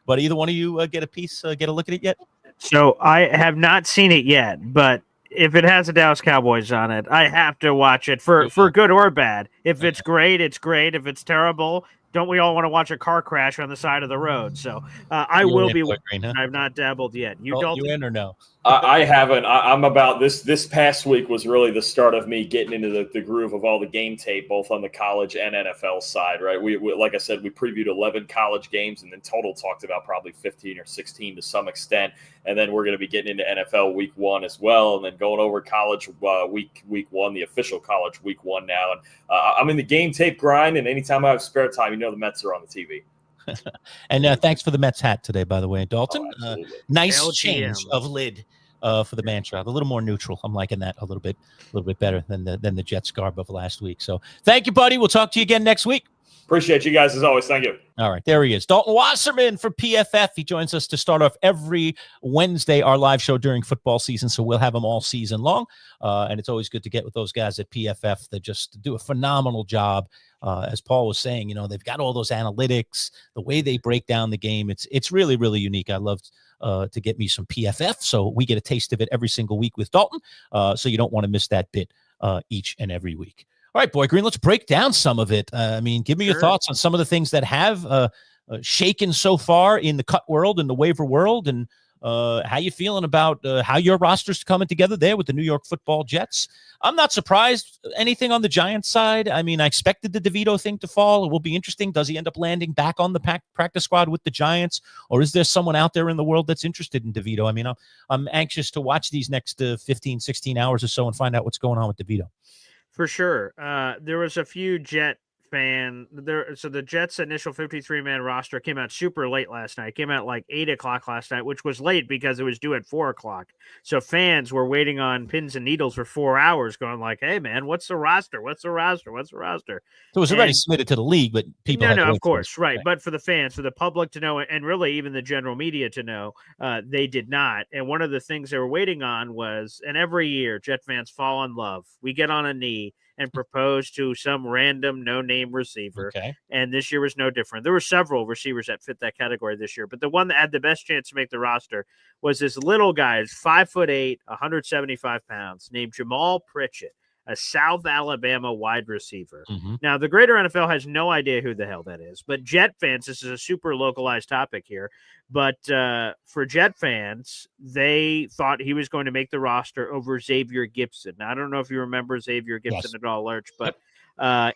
But either one of you get a look at it yet? So I have not seen it yet, but if it has the Dallas Cowboys on it, I have to watch it for good or bad. If it's great, it's great. If it's terrible, don't we all want to watch a car crash on the side of the road? So I will be. Green, huh? I've not dabbled yet. You don't. You in or no? I haven't. I'm about this. This past week was really the start of me getting into the groove of all the game tape, both on the college and NFL side. Right. We like I said, we previewed 11 college games, and then total talked about probably 15 or 16 to some extent. And then we're going to be getting into NFL week one as well, and then going over college week one, the official college week one now. And I'm in the game tape grind, and anytime I have spare time, the Mets are on the TV. And thanks for the Mets hat today, by the way, Dalton. Nice LGM. change of lid for the Manchild. A little more neutral. I'm liking that a little bit better than the Jets garb of last week. So thank you, buddy. We'll talk to you again next week. Appreciate you guys as always. Thank you. All right, there he is. Dalton Wasserman for PFF. He joins us to start off every Wednesday, our live show during football season, so we'll have him all season long. And it's always good to get with those guys at PFF that just do a phenomenal job. As Paul was saying, they've got all those analytics, the way they break down the game. It's really, really unique. I love to get me some PFF, so we get a taste of it every single week with Dalton. So you don't want to miss that bit each and every week. All right, Boy Green, let's break down some of it. Give me your thoughts on some of the things that have shaken so far in the cut world and the waiver world, and how you feeling about how your roster's coming together there with the New York Football Jets. I'm not surprised anything on the Giants side. I expected the DeVito thing to fall. It will be interesting. Does he end up landing back on the practice squad with the Giants, or is there someone out there in the world that's interested in DeVito? I'm anxious to watch these next 15, 16 hours or so and find out what's going on with DeVito. For sure. There was a few Jet fan there. So the Jets' initial 53-man roster came out super late last night. It came out like 8 o'clock last night, which was late because it was due at 4 o'clock. So fans were waiting on pins and needles for 4 hours, going like, "Hey man, what's the roster? What's the roster? What's the roster?" So it was already submitted to the league, but people no, of course, right. But for the fans, for the public to know, and really even the general media to know, they did not. And one of the things they were waiting on was, and every year Jet fans fall in love. We get on a knee and propose to some random no-name receiver. Okay. And this year was no different. There were several receivers that fit that category this year, but the one that had the best chance to make the roster was this little guy, 5'8", 175 pounds, named Jamal Pritchett, a South Alabama wide receiver. Mm-hmm. Now, the greater NFL has no idea who the hell that is, but Jet fans, this is a super localized topic here, but for Jet fans, they thought he was going to make the roster over Xavier Gipson. Now, I don't know if you remember Xavier Gipson at all, Lerch, but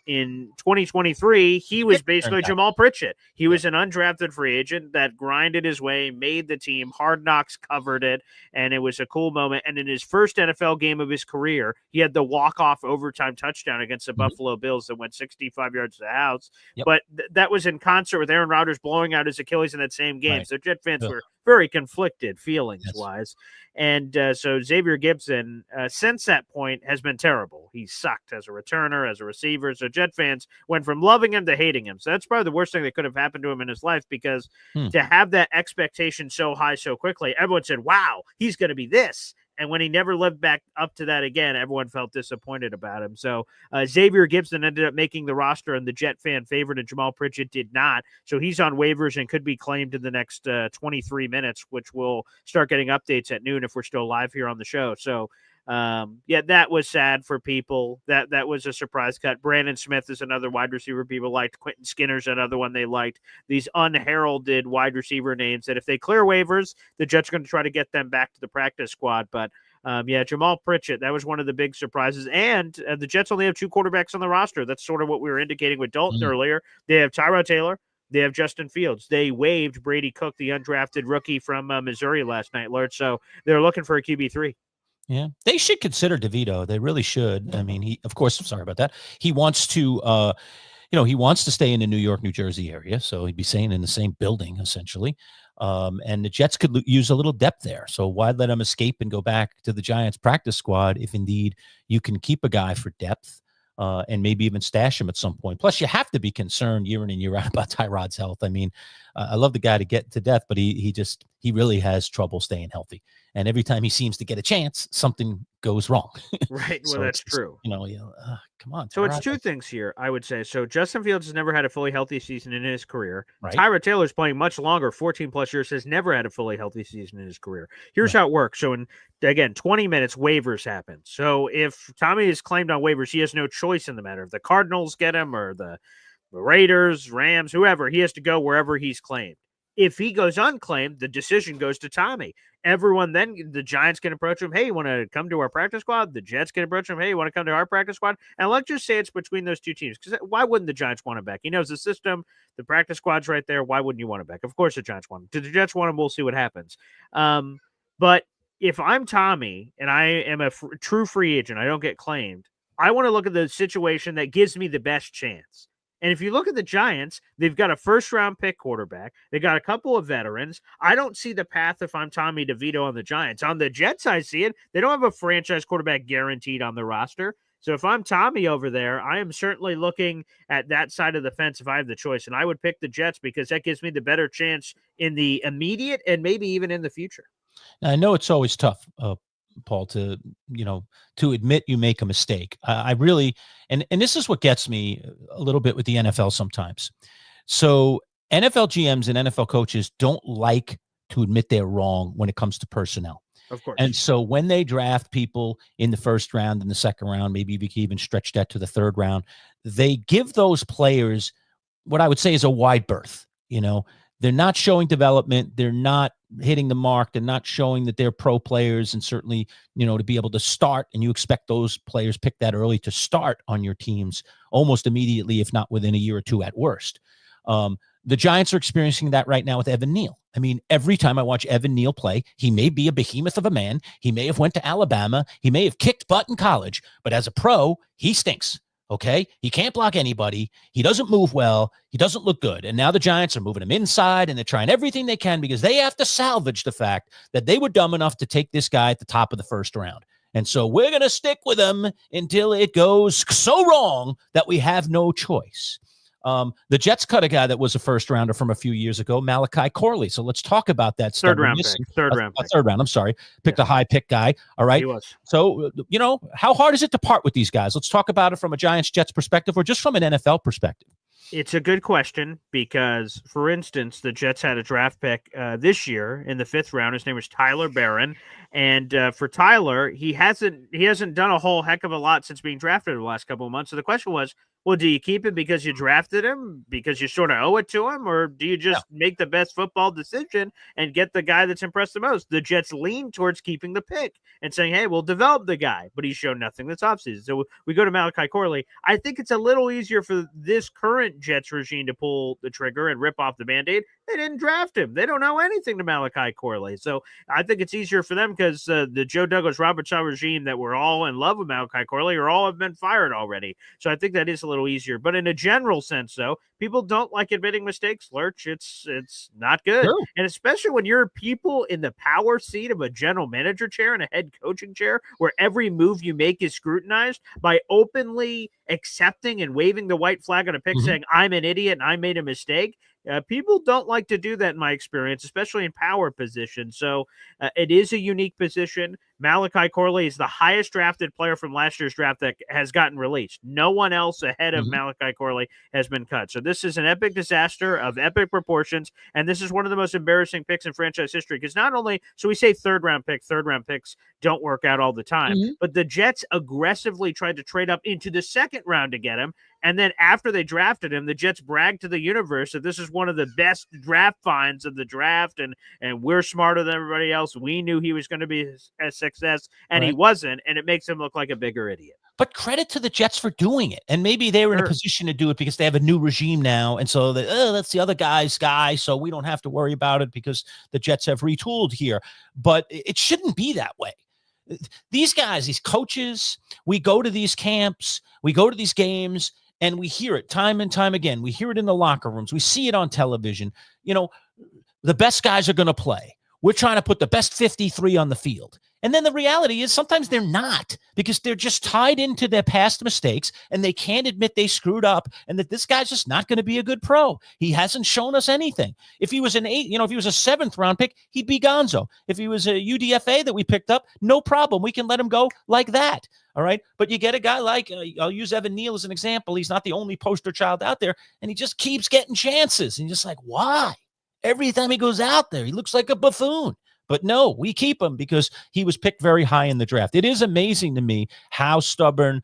in 2023, he was basically Jamal Pritchett. He was an undrafted free agent that grinded his way, made the team. Hard Knocks covered it, and it was a cool moment. And in his first NFL game of his career, he had the walk-off overtime touchdown against the Buffalo Bills that went 65 yards to the house. Yep. But that was in concert with Aaron Rodgers blowing out his Achilles in that same game. Right. So Jet fans were very conflicted feelings-wise. And so Xavier Gipson, since that point, has been terrible. He sucked as a returner, as a receiver. So Jet fans went from loving him to hating him. So that's probably the worst thing that could have happened to him in his life, because to have that expectation so high so quickly, everyone said, wow, he's going to be this. And when he never lived back up to that again, everyone felt disappointed about him. So Xavier Gipson ended up making the roster, and the Jet fan favorite, and Jamal Pritchett did not. So he's on waivers and could be claimed in the next 23 minutes, which we'll start getting updates at noon if we're still live here on the show. So, that was sad for people. That was a surprise cut. Brandon Smith is another wide receiver people liked. Quentin Skinner's another one they liked. These unheralded wide receiver names that if they clear waivers, the Jets are going to try to get them back to the practice squad. But Jamal Pritchett, that was one of the big surprises. And the Jets only have 2 quarterbacks on the roster. That's sort of what we were indicating with Dalton earlier. They have Tyrod Taylor. They have Justin Fields. They waived Brady Cook, the undrafted rookie from Missouri last night, Lord. So they're looking for a QB3. Yeah, they should consider DeVito. They really should. I mean, he, of course, sorry about that. He wants to, he wants to stay in the New York, New Jersey area. So he'd be staying in the same building, essentially. And the Jets could use a little depth there. So why let him escape and go back to the Giants practice squad if indeed you can keep a guy for depth and maybe even stash him at some point. Plus, you have to be concerned year in and year out about Tyrod's health. I mean, I love the guy to get to death, but he really has trouble staying healthy. And every time he seems to get a chance, something goes wrong. Right. Well, So that's it's, true. Come on. So it's Tyrod. 2 things here, I would say. So Justin Fields has never had a fully healthy season in his career. Right. Tyrod Taylor's playing much longer, 14-plus years, has never had a fully healthy season in his career. Here's how it works. So in 20 minutes, waivers happen. So if Tommy is claimed on waivers, he has no choice in the matter. If the Cardinals get him or the Raiders, Rams, whoever, he has to go wherever he's claimed. If he goes unclaimed, the decision goes to Tommy. Everyone then, the Giants can approach him. Hey, you want to come to our practice squad? The Jets can approach him. Hey, you want to come to our practice squad? And let's just say it's between those 2 teams. Because why wouldn't the Giants want him back? He knows the system. The practice squad's right there. Why wouldn't you want him back? Of course the Giants want him. Do the Jets want him? We'll see what happens. But if I'm Tommy and I am a true free agent, I don't get claimed, I want to look at the situation that gives me the best chance. And if you look at the Giants, they've got a first-round pick quarterback. They got a couple of veterans. I don't see the path if I'm Tommy DeVito on the Giants. On the Jets, I see it. They don't have a franchise quarterback guaranteed on the roster. So if I'm Tommy over there, I am certainly looking at that side of the fence if I have the choice. And I would pick the Jets because that gives me the better chance in the immediate and maybe even in the future. Now, I know it's always tough, Paul, to admit you make a mistake. I really, and this is what gets me a little bit with the NFL sometimes. So NFL GMs and NFL coaches don't like to admit they're wrong when it comes to personnel. Of course. And so when they draft people in the first round, in the second round, maybe we can even stretch that to the third round, they give those players what I would say is a wide berth. They're not showing development. They're not hitting the mark. They're not showing that they're pro players, and certainly, to be able to start, and you expect those players picked that early to start on your teams almost immediately, if not within a year or two at worst. The Giants are experiencing that right now with Evan Neal. I mean, every time I watch Evan Neal play, he may be a behemoth of a man. He may have went to Alabama. He may have kicked butt in college, but as a pro, he stinks. Okay, he can't block anybody. He doesn't move well. He doesn't look good. And now the Giants are moving him inside, and they're trying everything they can because they have to salvage the fact that they were dumb enough to take this guy at the top of the first round. And so we're going to stick with him until it goes so wrong that we have no choice. The Jets cut a guy that was a first rounder from a few years ago, Malachi Corley. So let's talk about that. Third round. I'm sorry. Picked a high pick guy. All right. He was. So, how hard is it to part with these guys? Let's talk about it from a Giants-Jets perspective or just from an NFL perspective. It's a good question because, for instance, the Jets had a draft pick this year in the 5th round. His name was Tyler Barron. And for Tyler, he hasn't done a whole heck of a lot since being drafted in the last couple of months. So the question was, well, do you keep him because you drafted him, because you sort of owe it to him, or do you just make the best football decision and get the guy that's impressed the most? The Jets lean towards keeping the pick and saying, hey, we'll develop the guy, but he's shown nothing this offseason. So we go to Malachi Corley. I think it's a little easier for this current Jets regime to pull the trigger and rip off the Band-Aid. They didn't draft him. They don't know anything to Malachi Corley. So I think it's easier for them because the Joe Douglas, Robert Shaw regime that were all in love with Malachi Corley or all have been fired already. So I think that is a little easier. But in a general sense, though, people don't like admitting mistakes, Lerch. It's not good. True. And especially when you're people in the power seat of a general manager chair and a head coaching chair where every move you make is scrutinized, by openly accepting and waving the white flag on a pick saying, I'm an idiot and I made a mistake. People don't like to do that in my experience, especially in power positions. So it is a unique position. Malachi Corley is the highest drafted player from last year's draft that has gotten released. No one else ahead of Malachi Corley has been cut. So this is an epic disaster of epic proportions. And this is one of the most embarrassing picks in franchise history. Because not only, so we say third round picks don't work out all the time, but the Jets aggressively tried to trade up into the 2nd round to get him. And then after they drafted him, the Jets bragged to the universe that this is one of the best draft finds of the draft, and we're smarter than everybody else. We knew he was going to be a success, and he wasn't, and it makes him look like a bigger idiot. But credit to the Jets for doing it. And maybe they were in a position to do it because they have a new regime now. And so that's the other guy's guy, so we don't have to worry about it because the Jets have retooled here. But it shouldn't be that way. These guys, these coaches, we go to these camps, we go to these games, and we hear it time and time again. We hear it in the locker rooms. We see it on television. The best guys are going to play. We're trying to put the best 53 on the field. And then the reality is sometimes they're not because they're just tied into their past mistakes and they can't admit they screwed up and that this guy's just not going to be a good pro. He hasn't shown us anything. If he was if he was a 7th round pick, he'd be gonzo. If he was a UDFA that we picked up, no problem. We can let him go like that. All right. But you get a guy like, I'll use Evan Neal as an example. He's not the only poster child out there and he just keeps getting chances. And you're just like, why? Every time he goes out there, he looks like a buffoon. But no, we keep him because he was picked very high in the draft. It is amazing to me how stubborn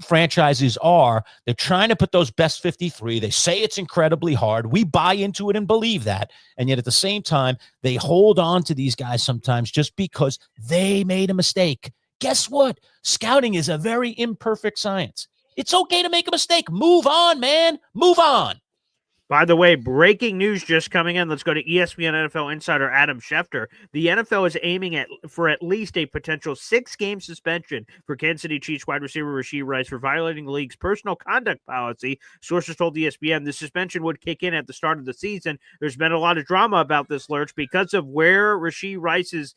franchises are. They're trying to put those best 53. They say it's incredibly hard. We buy into it and believe that. And yet at the same time, they hold on to these guys sometimes just because they made a mistake. Guess what? Scouting is a very imperfect science. It's okay to make a mistake. Move on, man. Move on. By the way, breaking news just coming in. Let's go to ESPN NFL insider Adam Schefter. The NFL is aiming for at least a potential 6-game suspension for Kansas City Chiefs wide receiver Rashee Rice for violating the league's personal conduct policy. Sources told ESPN the suspension would kick in at the start of the season. There's been a lot of drama about this, Lerch, because of where Rashee Rice's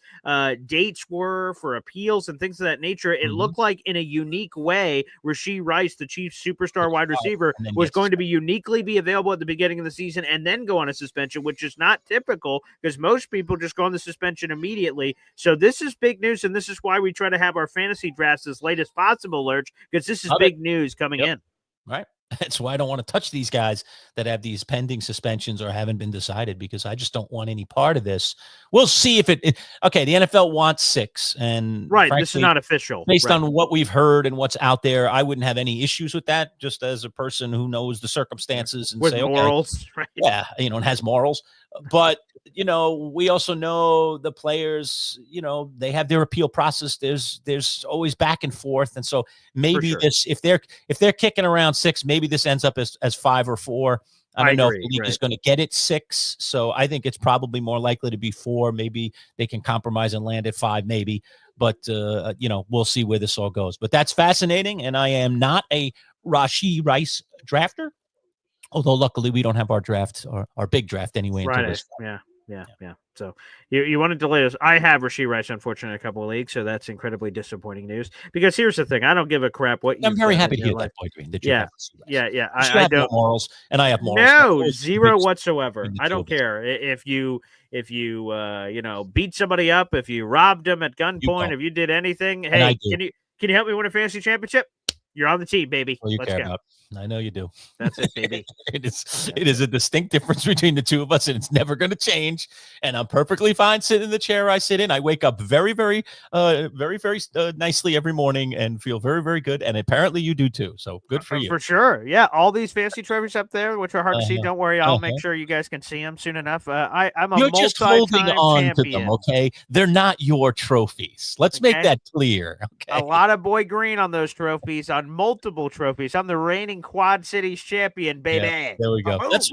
dates were for appeals and things of that nature. It looked like in a unique way, Rashee Rice, the Chiefs superstar wide receiver, was going to be uniquely be available at the beginning of the season and then go on a suspension, which is not typical because most people just go on the suspension immediately. So this is big news, and this is why we try to have our fantasy drafts as late as possible, Lerch, because this is big news coming in. Right. That's why I don't want to touch these guys that have these pending suspensions or haven't been decided because I just don't want any part of this. We'll see if okay, the NFL wants 6. And frankly, this is not official. Based on what we've heard and what's out there, I wouldn't have any issues with that just as a person who knows the circumstances and with say, morals, okay, yeah, and has morals. But, we also know the players, they have their appeal process. There's always back and forth. And so maybe this, if they're kicking around 6, maybe this ends up as 5 or 4. I don't know if the league is going to get it 6. So I think it's probably more likely to be 4. Maybe they can compromise and land at 5, maybe. But, we'll see where this all goes. But that's fascinating. And I am not a Rashee Rice drafter. Although luckily we don't have our draft, our big draft anyway. Friday. Until this Yeah. So you want to delay us. I have Rashee Rice, unfortunately, in a couple of leagues, so that's incredibly disappointing news. Because here's the thing. I don't give a crap what you I'm very happy to hear that, Boy Green. That you have Yeah. I have no morals, and I have morals. No, zero whatsoever. I don't care. If you beat somebody up, if you robbed them at gunpoint, if you did anything, hey, can you help me win a fantasy championship? You're on the team, baby. Let's go. I know you do. That's it, baby. It is a distinct difference between the two of us, and it's never going to change. And I'm perfectly fine sitting in the chair I sit in. I wake up very, very, very, very nicely every morning and feel very, very good. And apparently you do too. So good for you. For sure. Yeah. All these fancy trophies up there, which are hard to see. Don't worry. I'll make sure you guys can see them soon enough. I'm a You're just holding on champion. to them, okay? They're not your trophies. Let's make that clear. Okay. A lot of Boy Green on those trophies, on multiple trophies. I'm the reigning Quad Cities champion, baby. Yeah, there we go. That's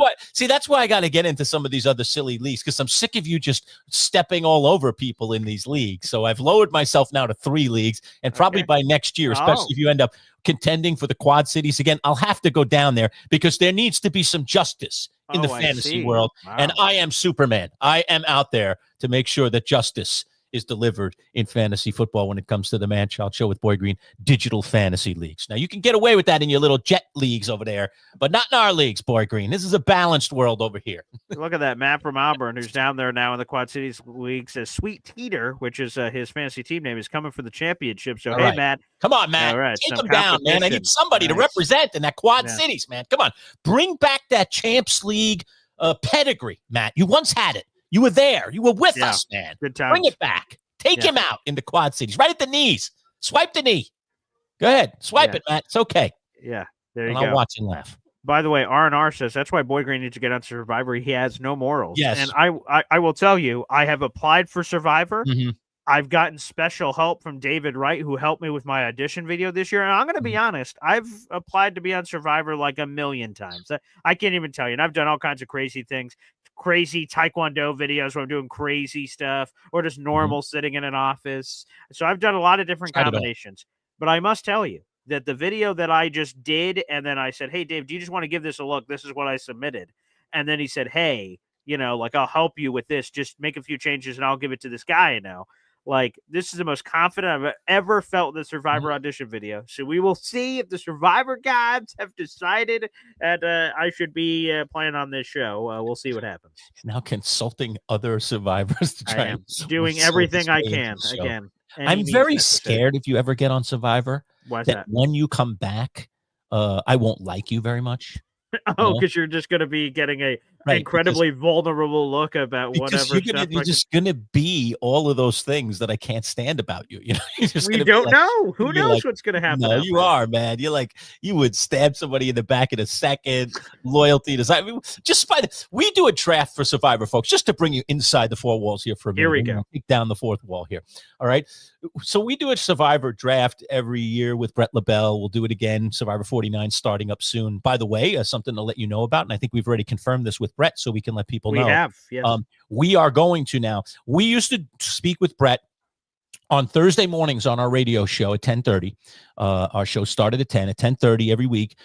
why I got to get into some of these other silly leagues, because I'm sick of you just stepping all over people in these leagues. So I've lowered myself now to 3 leagues, and probably by next year, especially if you end up contending for the Quad Cities again, I'll have to go down there because there needs to be some justice in the fantasy world. Wow. And I am Superman. I am out there to make sure that justice is delivered in fantasy football when it comes to the Manchild Show with Boy Green digital fantasy leagues. Now, you can get away with that in your little jet leagues over there, but not in our leagues, Boy Green. This is a balanced world over here. Look at that. Matt from Auburn, who's down there now in the Quad Cities League, says Sweet Teeter, which is his fantasy team name, is coming for the championship. So, hey, Matt. Come on, Matt. All right, take them down, man. I need somebody to represent in that Quad Cities, man. Come on. Bring back that Champs League pedigree, Matt. You once had it. You were there. You were with us, man. Good time. Bring it back. Take him out in the Quad Cities. Right at the knees. Swipe the knee. Go ahead. Swipe it, Matt. It's okay. Yeah. There you go. I'll watch and laugh. By the way, R&R says that's why Boy Green needs to get on Survivor. He has no morals. Yes. And I will tell you, I have applied for Survivor. Mm-hmm. I've gotten special help from David Wright, who helped me with my audition video this year. And I'm going to be honest, I've applied to be on Survivor like a million times. I can't even tell you. And I've done all kinds of crazy things, crazy Taekwondo videos where I'm doing crazy stuff, or just normal sitting in an office. So I've done a lot of different combinations. But I must tell you that the video that I just did, and then I said, hey, Dave, do you just want to give this a look? This is what I submitted. And then he said, hey, I'll help you with this. Just make a few changes and I'll give it to this guy, Like, this is the most confident I've ever felt in the Survivor audition video. So we will see if the Survivor gods have decided that I should be playing on this show. We'll see what happens. Now consulting other survivors to try and doing everything I can. Again, I'm very scared if you ever get on Survivor. Why's that? When you come back, I won't like you very much. Because you're just going to be getting a incredibly vulnerable look about whatever. You're just going to be all of those things that I can't stand about you. We don't know. Who knows what's going to happen? No, you are, man. You're like, you would stab somebody in the back in a second. Loyalty to we do a draft for Survivor, folks, just to bring you inside the 4 walls here for a minute. Here we go. Kick down the 4th wall here. All right. So we do a Survivor draft every year with Brett LaBelle. We'll do it again. Survivor 49 starting up soon. By the way, something to let you know about, and I think we've already confirmed this with Brett, so we can let people know. We have, yes. We are going to now. We used to speak with Brett on Thursday mornings on our radio show at 10:30. Our show started at 10. At 10:30 every week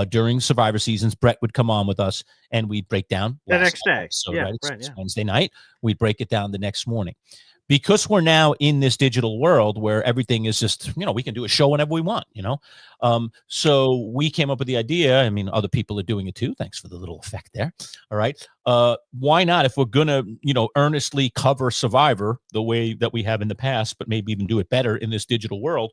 during Survivor seasons, Brett would come on with us, and we'd break down the next day. So it's Wednesday night. We'd break it down the next morning. Because we're now in this digital world where everything is just, we can do a show whenever we want, So we came up with the idea. I mean, other people are doing it too. Thanks for the little effect there. All right. Why not, if we're going to, earnestly cover Survivor the way that we have in the past, but maybe even do it better in this digital world,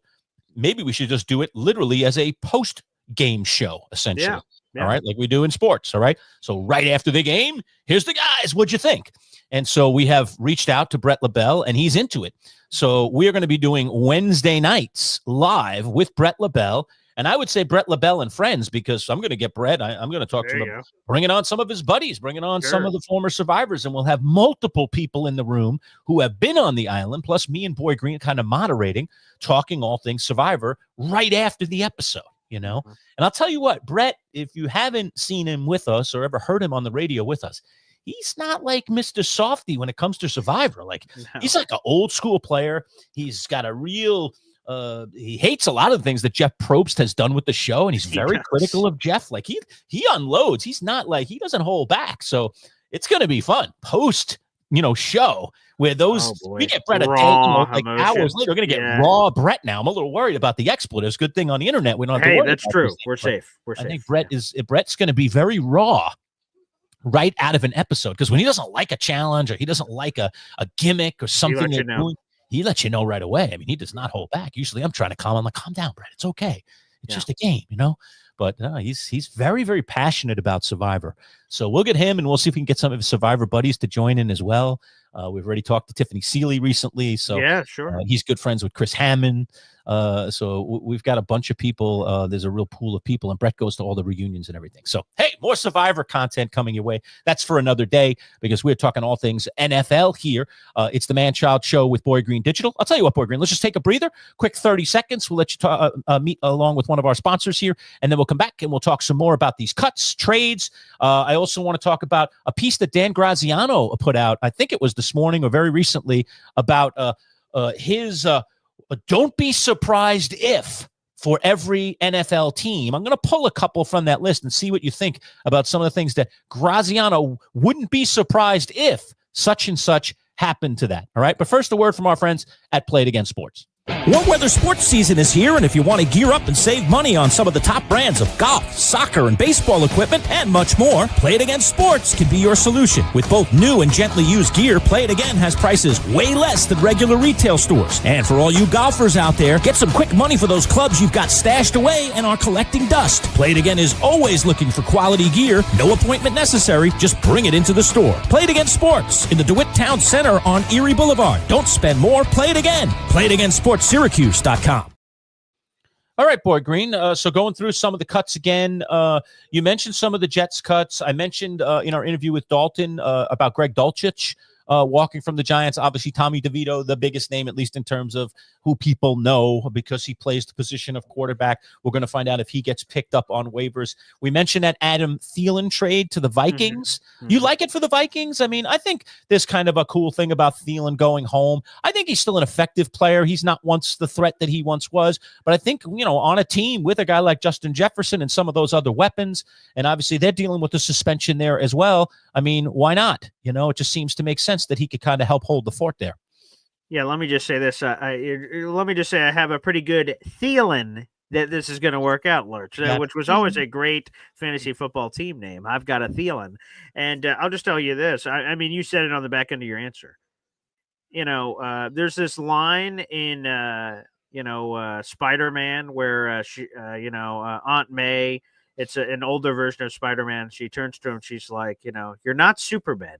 maybe we should just do it literally as a post-game show, essentially. Yeah. All right. Like we do in sports. All right. So right after the game, here's the guys. What'd you think? And so we have reached out to Brett LaBelle, and he's into it. So we are going to be doing Wednesday nights live with Brett LaBelle. And I would say Brett LaBelle and friends, because I'm going to get Brett. I'm going to talk to him, bringing on some of his buddies, bringing on some of the former survivors. And we'll have multiple people in the room who have been on the island, plus me and Boy Green kind of moderating, talking all things Survivor right after the episode. And I'll tell you what, Brett, if you haven't seen him with us or ever heard him on the radio with us, he's not like Mr. Softy when it comes to Survivor. He's like an old school player. He's got a real he hates a lot of the things that Jeff Probst has done with the show, and he's very critical of Jeff. Like he unloads. He's not like, he doesn't hold back. So it's going to be fun post, show where those we get Brett a day, like hours later. We're going to get raw Brett now. I'm a little worried about the expletives. Good thing on the internet we don't have to worry. That's true. We're safe. I think Brett's going to be very raw right out of an episode, because when he doesn't like a challenge or he doesn't like a gimmick or something they're doing, he lets you know right away. I mean, he does not hold back. Usually I'm trying to calm him. I'm like, calm down, Brett. It's okay. It's just a game, But he's very, very passionate about Survivor. So we'll get him, and we'll see if we can get some of his Survivor buddies to join in as well. We've already talked to Tiffany Seeley recently. So yeah, sure. He's good friends with Chris Hammond. So we've got a bunch of people. There's a real pool of people, and Brett goes to all the reunions and everything. So, hey, more Survivor content coming your way. That's for another day, because we're talking all things NFL here. It's the Manchild Show with Boy Green Digital. I'll tell you what, Boy Green, let's just take a breather, quick 30 seconds. We'll let you meet along with one of our sponsors here, and then we'll come back and we'll talk some more about these cuts, trades. I also want to talk about a piece that Dan Graziano put out. I think it was this morning or very recently, about his don't be surprised if for every NFL team. I'm going to pull a couple from that list and see what you think about some of the things that Graziano wouldn't be surprised if such and such happened to that. All right. But first, a word from our friends at Play It Again Sports. Warm weather sports season is here, and if you want to gear up and save money on some of the top brands of golf, soccer, and baseball equipment, and much more, Play It Again Sports can be your solution. With both new and gently used gear, Play It Again has prices way less than regular retail stores. And for all you golfers out there, get some quick money for those clubs you've got stashed away and are collecting dust. Play It Again is always looking for quality gear. No appointment necessary. Just bring it into the store. Play It Again Sports in the DeWitt Town Center on Erie Boulevard. Don't spend more. Play it again. Play It Again Sports. Syracuse.com. All right, Boy Green. So going through some of the cuts again, you mentioned some of the Jets cuts. I mentioned in our interview with Dalton about Greg Dulcich walking from the Giants. Obviously, Tommy DeVito, the biggest name, at least in terms of who people know, because he plays the position of quarterback. We're going to find out if he gets picked up on waivers. We mentioned that Adam Thielen trade to the Vikings. You like it for the Vikings? I mean, I think there's kind of a cool thing about Thielen going home. I think he's still an effective player. He's not once the threat that he once was, but I think, on a team with a guy like Justin Jefferson and some of those other weapons, and obviously they're dealing with the suspension there as well. I mean, why not? It just seems to make sense that he could kind of help hold the fort there. Yeah, let me just say this. Let me just say I have a pretty good feeling that this is going to work out, Lerch, which was always a great fantasy football team name. I've got a feeling. And I'll just tell you this. I mean, you said it on the back end of your answer. There's this line in, Spider-Man where, Aunt May, it's an older version of Spider-Man. She turns to him. She's like, you're not Superman,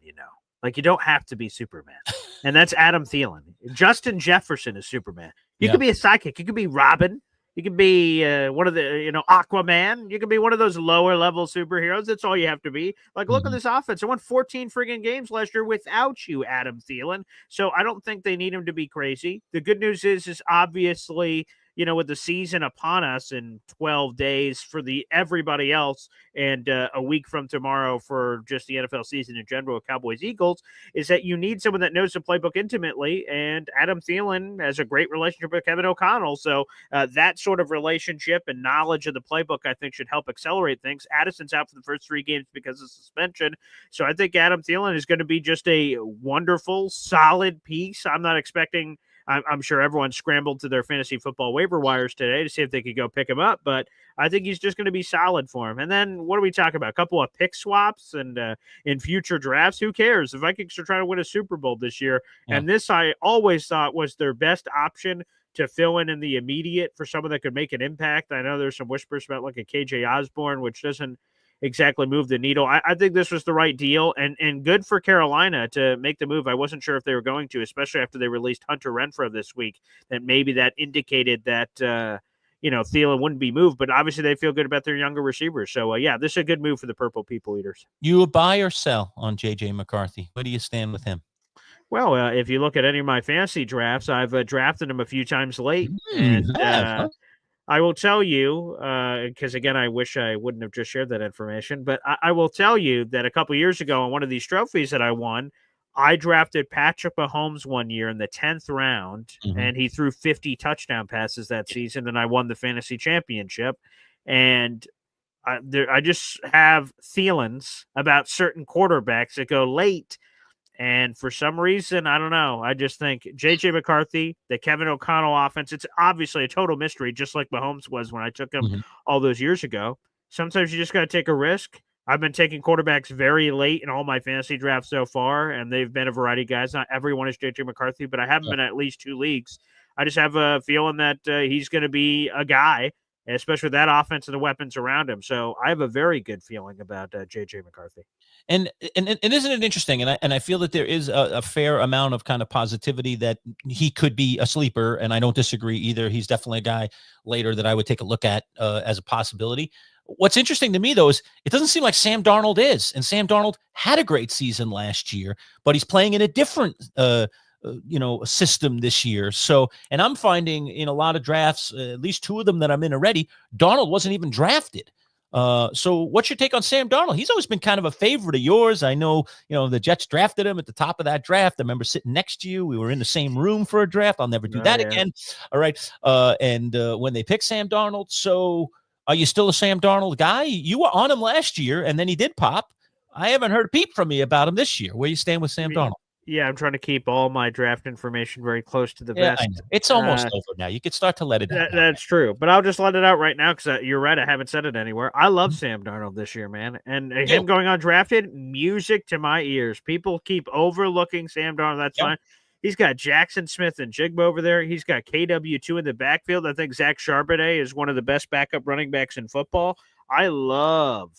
Like, you don't have to be Superman. And that's Adam Thielen. Justin Jefferson is Superman. You could be a sidekick. You could be Robin. You could be one of the, Aquaman. You could be one of those lower level superheroes. That's all you have to be. Like, look at this offense. I won 14 friggin' games last year without you, Adam Thielen. So I don't think they need him to be crazy. The good news is obviously, with the season upon us in 12 days for everybody else, and a week from tomorrow for just the NFL season in general, Cowboys Eagles, is that you need someone that knows the playbook intimately. And Adam Thielen has a great relationship with Kevin O'Connell. So that sort of relationship and knowledge of the playbook, I think, should help accelerate things. Addison's out for the first 3 games because of suspension. So I think Adam Thielen is going to be just a wonderful, solid piece. I'm not expecting I'm sure everyone scrambled to their fantasy football waiver wires today to see if they could go pick him up, but I think he's just going to be solid for him. And then what are we talking about? A couple of pick swaps and in future drafts? Who cares? The Vikings are trying to win a Super Bowl this year, and this I always thought was their best option to fill in the immediate for someone that could make an impact. I know there's some whispers about like a KJ Osborne, which doesn't exactly move the needle. I think this was the right deal and good for Carolina to make the move. I wasn't sure if they were going to, especially after they released Hunter Renfrow this week, that maybe that indicated that, Thielen wouldn't be moved, but obviously they feel good about their younger receivers. So, this is a good move for the Purple People Eaters. You a buy or sell on J.J. McCarthy? Where do you stand with him? Well, if you look at any of my fantasy drafts, I've drafted him a few times late. I will tell you, because again, I wish I wouldn't have just shared that information, but I will tell you that a couple years ago on one of these trophies that I won, I drafted Patrick Mahomes one year in the 10th round, Mhm. and he threw 50 touchdown passes that season, and I won the fantasy championship. And I just have feelings about certain quarterbacks that go late. And for some reason, I don't know. I just think J.J. McCarthy, the Kevin O'Connell offense, it's obviously a total mystery, just like Mahomes was when I took him Mhm. all those years ago. Sometimes you just got to take a risk. I've been taking quarterbacks very late in all my fantasy drafts so far, and they've been a variety of guys. Not everyone is J.J. McCarthy, but I have him in at least 2 leagues. I just have a feeling that he's going to be a guy, especially with that offense and the weapons around him. So I have a very good feeling about J.J. McCarthy. And isn't it interesting? And I feel that there is a fair amount of kind of positivity that he could be a sleeper, and I don't disagree either. He's definitely a guy later that I would take a look at as a possibility. What's interesting to me, though, is it doesn't seem like Sam Darnold is. And Sam Darnold had a great season last year, but he's playing in a different system this year. So, and I'm finding in a lot of drafts, at least 2 of them that I'm in already, Darnold wasn't even drafted. So what's your take on Sam Darnold? He's always been kind of a favorite of yours. I know, the Jets drafted him at the top of that draft. I remember sitting next to you. We were in the same room for a draft. I'll never do that again. All right. And when they picked Sam Darnold, so are you still a Sam Darnold guy? You were on him last year, and then he did pop. I haven't heard a peep from you about him this year. Where you stand with Sam Darnold? Yeah, I'm trying to keep all my draft information very close to the Yeah, vest. I know. It's almost over now. You could start to let it out. That's true, but I'll just let it out right now because you're right. I haven't said it anywhere. I love Sam Darnold this year, man, and him going undrafted, music to my ears. People keep overlooking Sam Darnold. That's fine. He's got Jackson Smith and Jigba over there. He's got KW2 in the backfield. I think Zach Charbonnet is one of the best backup running backs in football. I love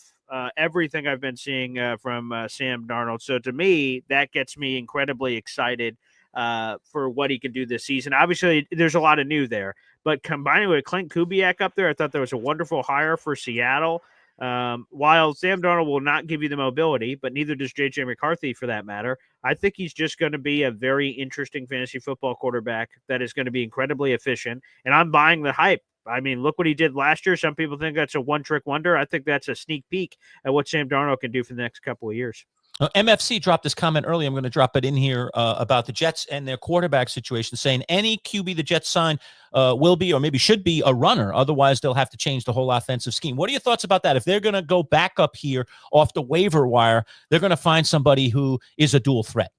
everything I've been seeing from Sam Darnold. So to me, that gets me incredibly excited for what he can do this season. Obviously, there's a lot of new there, but combining with Clint Kubiak up there, I thought that was a wonderful hire for Seattle. While Sam Darnold will not give you the mobility, but neither does J.J. McCarthy for that matter, I think he's just going to be a very interesting fantasy football quarterback that is going to be incredibly efficient, and I'm buying the hype. I mean, look what he did last year. Some people think that's a one-trick wonder. I think that's a sneak peek at what Sam Darnold can do for the next couple of years. MFC dropped this comment early. I'm going to drop it in here about the Jets and their quarterback situation, saying any QB the Jets sign will be or maybe should be a runner. Otherwise, they'll have to change the whole offensive scheme. What are your thoughts about that? If they're going to go back up here off the waiver wire, they're going to find somebody who is a dual threat.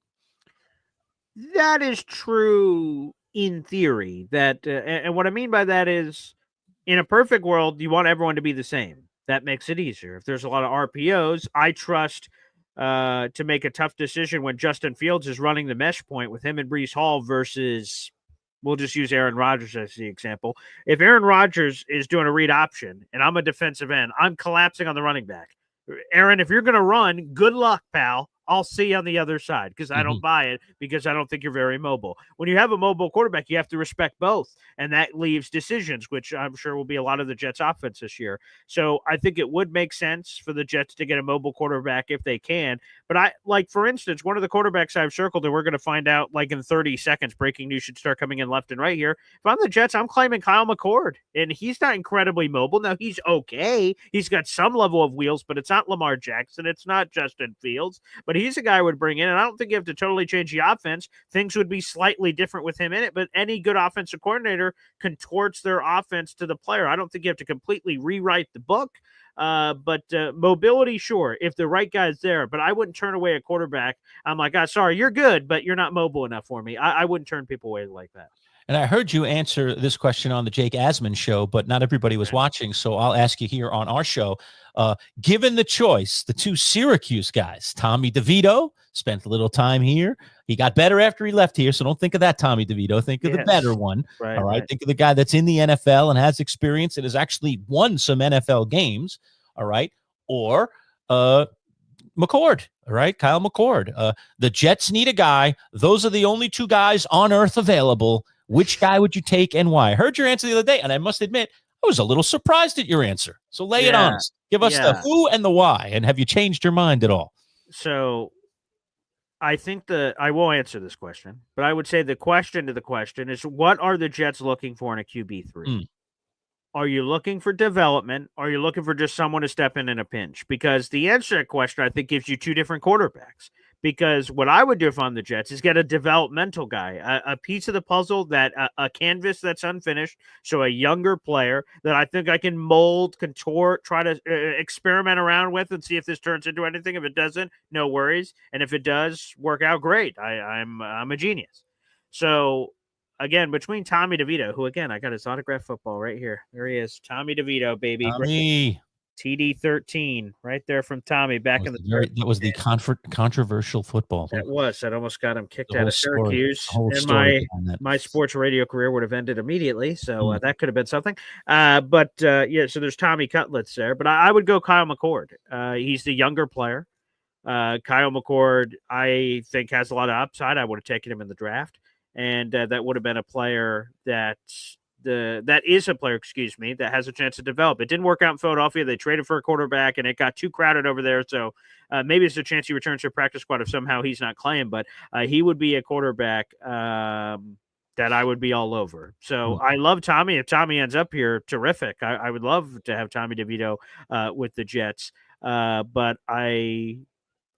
That is true in theory. That and what I mean by that is, in a perfect world, you want everyone to be the same. That makes it easier. If there's a lot of RPOs, I trust to make a tough decision when Justin Fields is running the mesh point with him and Breece Hall versus, we'll just use Aaron Rodgers as the example. If Aaron Rodgers is doing a read option and I'm a defensive end, I'm collapsing on the running back. Aaron, if you're going to run, good luck, pal. I'll see you on the other side because I don't buy it because I don't think you're very mobile. When you have a mobile quarterback, you have to respect both, and that leaves decisions, which I'm sure will be a lot of the Jets' offense this year. So I think it would make sense for the Jets to get a mobile quarterback if they can. But for instance, one of the quarterbacks I've circled, and we're going to find out like in 30 seconds, breaking news should start coming in left and right here. If I'm the Jets, I'm claiming Kyle McCord, and he's not incredibly mobile. Now, he's okay. He's got some level of wheels, but it's not Lamar Jackson. It's not Justin Fields, but he's a guy I would bring in, and I don't think you have to totally change the offense. Things would be slightly different with him in it, but any good offensive coordinator contorts their offense to the player. I don't think you have to completely rewrite the book, but mobility, sure, if the right guy's there, but I wouldn't turn away a quarterback. I'm like, sorry, you're good, but you're not mobile enough for me. I wouldn't turn people away like that. And I heard you answer this question on the Jake Asman show, but not everybody was watching. So I'll ask you here on our show. Given the choice, the 2 Syracuse guys, Tommy DeVito, spent a little time here. He got better after he left here. So don't think of that Tommy DeVito. Think of the better one. All right. Think of the guy that's in the NFL and has experience and has actually won some NFL games. All right. Or McCord. All right. Kyle McCord. The Jets need a guy. Those are the only 2 guys on earth available. Which guy would you take and why? I heard your answer the other day, and I must admit, I was a little surprised at your answer. So lay it on us. Give us the who and the why, and have you changed your mind at all? So I think I will answer this question, but I would say the question to the question is, what are the Jets looking for in a QB3? Are you looking for development? Or are you looking for just someone to step in a pinch? Because the answer to that question, I think, gives you 2 different quarterbacks. because what I would do if I'm the Jets is get a developmental guy, a piece of the puzzle that a canvas that's unfinished. So a younger player that I think I can mold, contort, try to experiment around with and see if this turns into anything. If it doesn't, no worries. And if it does work out, great. I'm a genius. So again, between Tommy DeVito, who again, I got his autographed football right here. There he is. Tommy DeVito, baby. Tommy. TD13 right there from Tommy back in the that was the controversial football. That almost got him kicked out of Syracuse, and my sports radio career would have ended immediately. So that could have been something. So there's Tommy Cutlets there, but I would go Kyle McCord. He's the younger player. Kyle McCord, I think, has a lot of upside. I would have taken him in the draft, and that would have been a player that has a chance to develop. It didn't work out in Philadelphia. They traded for a quarterback, and it got too crowded over there. So maybe it's a chance he returns to practice squad if somehow he's not claimed. But he would be a quarterback that I would be all over. So I love Tommy. If Tommy ends up here, terrific. I would love to have Tommy DeVito with the Jets. But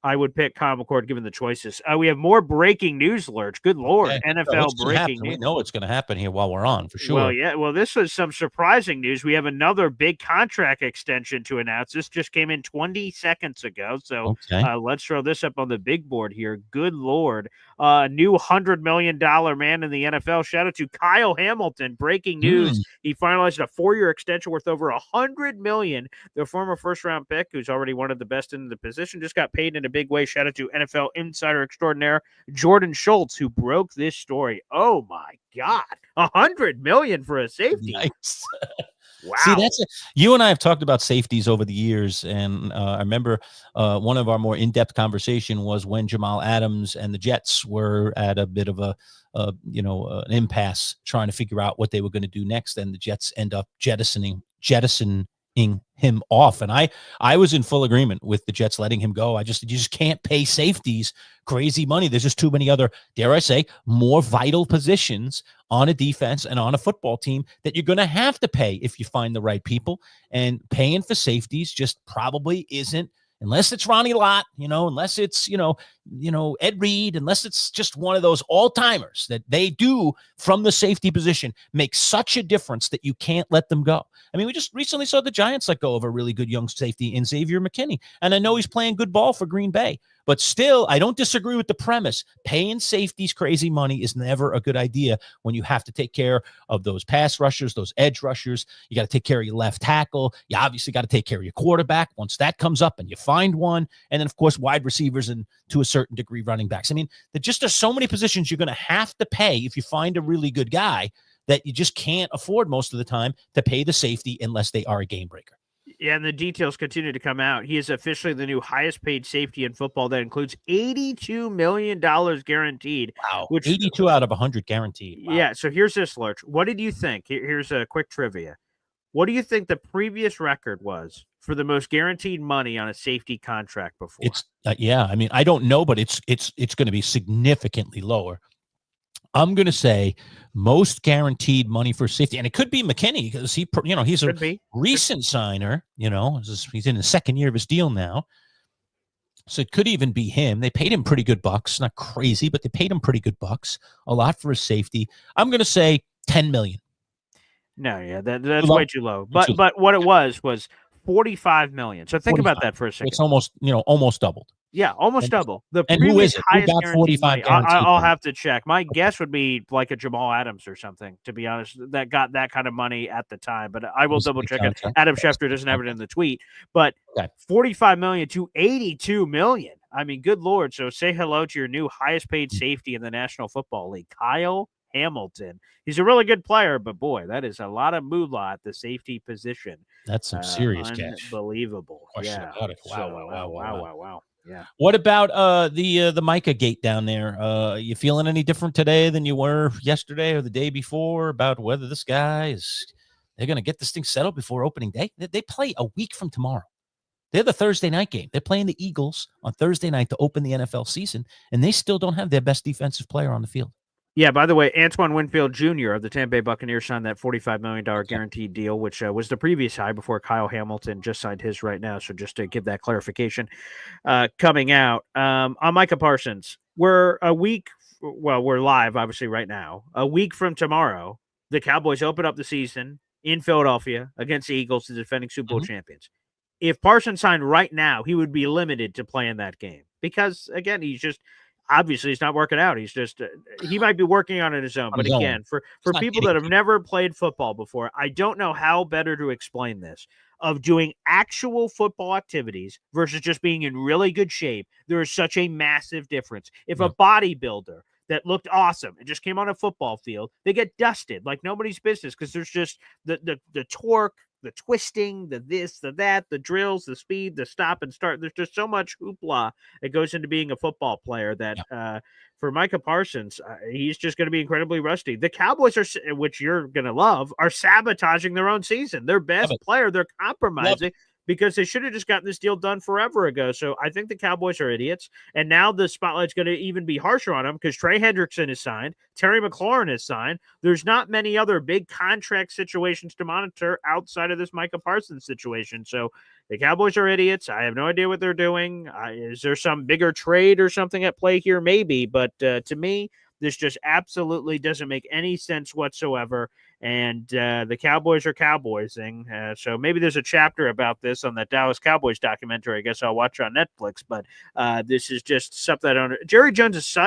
I would pick Kyle McCord given the choices. We have more breaking news, Lerch. Good Lord. NFL breaking news. We know it's going to happen here while we're on, for sure. Well, yeah. Well, this was some surprising news. We have another big contract extension to announce. This just came in 20 seconds ago. So let's throw this up on the big board here. Good Lord. New $100 million man in the NFL. Shout out to Kyle Hamilton. Breaking news. He finalized a 4-year extension worth over $100 million. The former first-round pick, who's already one of the best in the position, just got paid in a big way. Shout out to NFL insider extraordinaire Jordan Schultz, who broke this story. Oh my God, $100 million for a safety. Nice. Wow. See, you and I have talked about safeties over the years, and I remember one of our more in-depth conversation was when Jamal Adams and the Jets were at a bit of an impasse trying to figure out what they were going to do next, and the Jets end up jettisoning him off. And I was in full agreement with the Jets letting him go. You just can't pay safeties crazy money. There's just too many other, dare I say, more vital positions on a defense and on a football team that you're going to have to pay if you find the right people. And paying for safeties just probably isn't, unless it's Ronnie Lott, unless it's, Ed Reed, unless it's just one of those all-timers that they do from the safety position make such a difference that you can't let them go. I mean, we just recently saw the Giants let go of a really good young safety in Xavier McKinney. And I know he's playing good ball for Green Bay, but still, I don't disagree with the premise. Paying safeties crazy money is never a good idea when you have to take care of those pass rushers, those edge rushers. You got to take care of your left tackle. You obviously got to take care of your quarterback once that comes up and you find one. And then, of course, wide receivers and to a certain degree, running backs. I mean, there just are so many positions you're going to have to pay if you find a really good guy that you just can't afford most of the time to pay the safety unless they are a game breaker. Yeah, and the details continue to come out. He is officially the new highest paid safety in football. That includes $82 million guaranteed. Wow, 82 out of 100 guaranteed. Wow. Yeah, so here's this, Lerch. What did you think? Here's a quick trivia. What do you think the previous record was for the most guaranteed money on a safety contract before? It's I mean, I don't know, but it's going to be significantly lower. I'm going to say most guaranteed money for safety, and it could be McKinney because he's a recent signer. He's in the second year of his deal now, so it could even be him. They paid him pretty good bucks, not crazy, but they paid him pretty good bucks, a lot for his safety. I'm going to say $10 million. No, yeah, that's way too low. But what it was $45 million. So think about that for a second. It's almost doubled. Yeah, almost double. And who is it? Who got 45 guaranteed? I'll have to check. My guess would be like a Jamal Adams or something, to be honest, that got that kind of money at the time. But I will double check it. Adam Schefter doesn't have it in the tweet. But $45 million to $82 million. I mean, good Lord. So say hello to your new highest paid safety in the National Football League, Kyle Hamilton. He's a really good player, but boy, that is a lot of moolah at the safety position. That's some serious cash. Unbelievable. Question about it. Wow. Yeah. What about the Micah gate down there? You feeling any different today than you were yesterday or the day before about whether this guy they're going to get this thing settled before opening day? They play a week from tomorrow. They're the Thursday night game. They're playing the Eagles on Thursday night to open the NFL season, and they still don't have their best defensive player on the field. Yeah, by the way, Antoine Winfield Jr. of the Tampa Bay Buccaneers signed that $45 million guaranteed deal, which was the previous high before Kyle Hamilton just signed his right now. So just to give that clarification coming out. On Micah Parsons, we're live, obviously, right now. A week from tomorrow, the Cowboys open up the season in Philadelphia against the Eagles, the defending Super Bowl champions. If Parsons signed right now, he would be limited to playing that game because, again, obviously he's not working out. He's just he might be working on it his own. But again, for people that have never played football before, I don't know how better to explain this. Of doing actual football activities versus just being in really good shape, there is such a massive difference. If a bodybuilder that looked awesome and just came on a football field, they get dusted like nobody's business because there's just the torque, the twisting, the this, the that, the drills, the speed, the stop and start. There's just so much hoopla that goes into being a football player that for Micah Parsons, he's just going to be incredibly rusty. The Cowboys are, which you're going to love, are sabotaging their own season. Their best player, they're compromising because they should have just gotten this deal done forever ago. So I think the Cowboys are idiots. And now the spotlight's going to even be harsher on them because Trey Hendrickson is signed. Terry McLaurin is signed. There's not many other big contract situations to monitor outside of this Micah Parsons situation. So the Cowboys are idiots. I have no idea what they're doing. Is there some bigger trade or something at play here? Maybe. But to me, this just absolutely doesn't make any sense whatsoever. And the Cowboys are cowboysing. So maybe there's a chapter about this on that Dallas Cowboys documentary. I guess I'll watch on Netflix. But this is just something I don't know. Jerry Jones is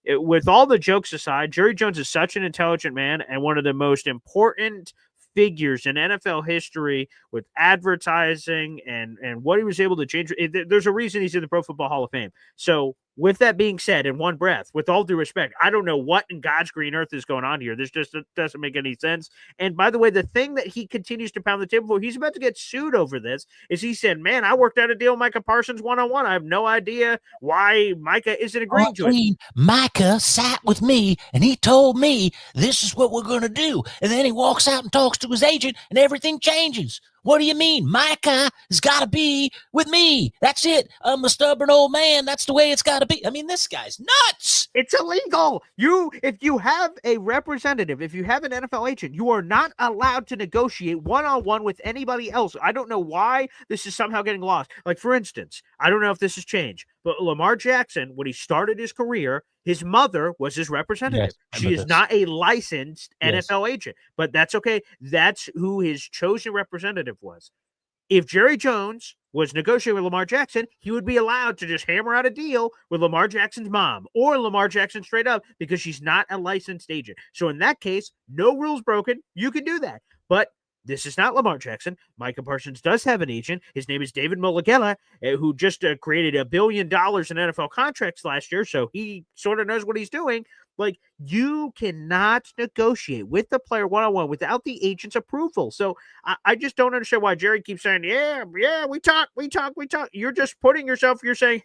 with all the jokes aside, Jerry Jones is such an intelligent man and one of the most important figures in NFL history with advertising and what he was able to change. There's a reason he's in the Pro Football Hall of Fame. So with that being said, in one breath, with all due respect, I don't know what in God's green earth is going on here. This just doesn't make any sense. And by the way, the thing that he continues to pound the table for, he's about to get sued over this, is he said, man, I worked out a deal with Micah Parsons one-on-one. I have no idea why Micah isn't agreeing to it. Micah sat with me and he told me this is what we're going to do. And then he walks out and talks to his agent and everything changes. What do you mean? Micah has got to be with me. That's it. I'm a stubborn old man. That's the way it's got to be. I mean, this guy's nuts. It's illegal. If you have a representative, if you have an NFL agent, you are not allowed to negotiate one-on-one with anybody else. I don't know why this is somehow getting lost. Like, for instance, I don't know if this has changed, but Lamar Jackson, when he started his career, his mother was his representative. Yes, she is not a licensed NFL agent, but that's okay. That's who his chosen representative was. If Jerry Jones was negotiating with Lamar Jackson, he would be allowed to just hammer out a deal with Lamar Jackson's mom or Lamar Jackson straight up because she's not a licensed agent. So in that case, no rules broken. You can do that. But this is not Lamar Jackson. Micah Parsons does have an agent. His name is David Mulligella, who just created $1 billion in NFL contracts last year. So he sort of knows what he's doing. Like, you cannot negotiate with the player one-on-one without the agent's approval. So I just don't understand why Jerry keeps saying, yeah, we talk. You're just putting yourself, you're saying,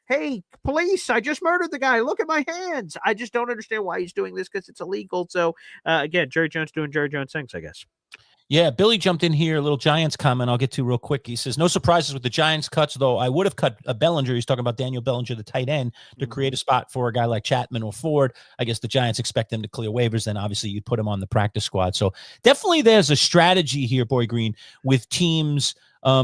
hey, police, I just murdered the guy. Look at my hands. I just don't understand why he's doing this because it's illegal. So, again, Jerry Jones doing Jerry Jones things, I guess. Yeah, Billy jumped in here. A little Giants comment I'll get to real quick. He says, no surprises with the Giants cuts, though I would have cut a Bellinger. He's talking about Daniel Bellinger, the tight end, to create a spot for a guy like Chapman or Ford. I guess the Giants expect them to clear waivers. Then obviously you'd put him on the practice squad. So definitely there's a strategy here, Boy Green, with teams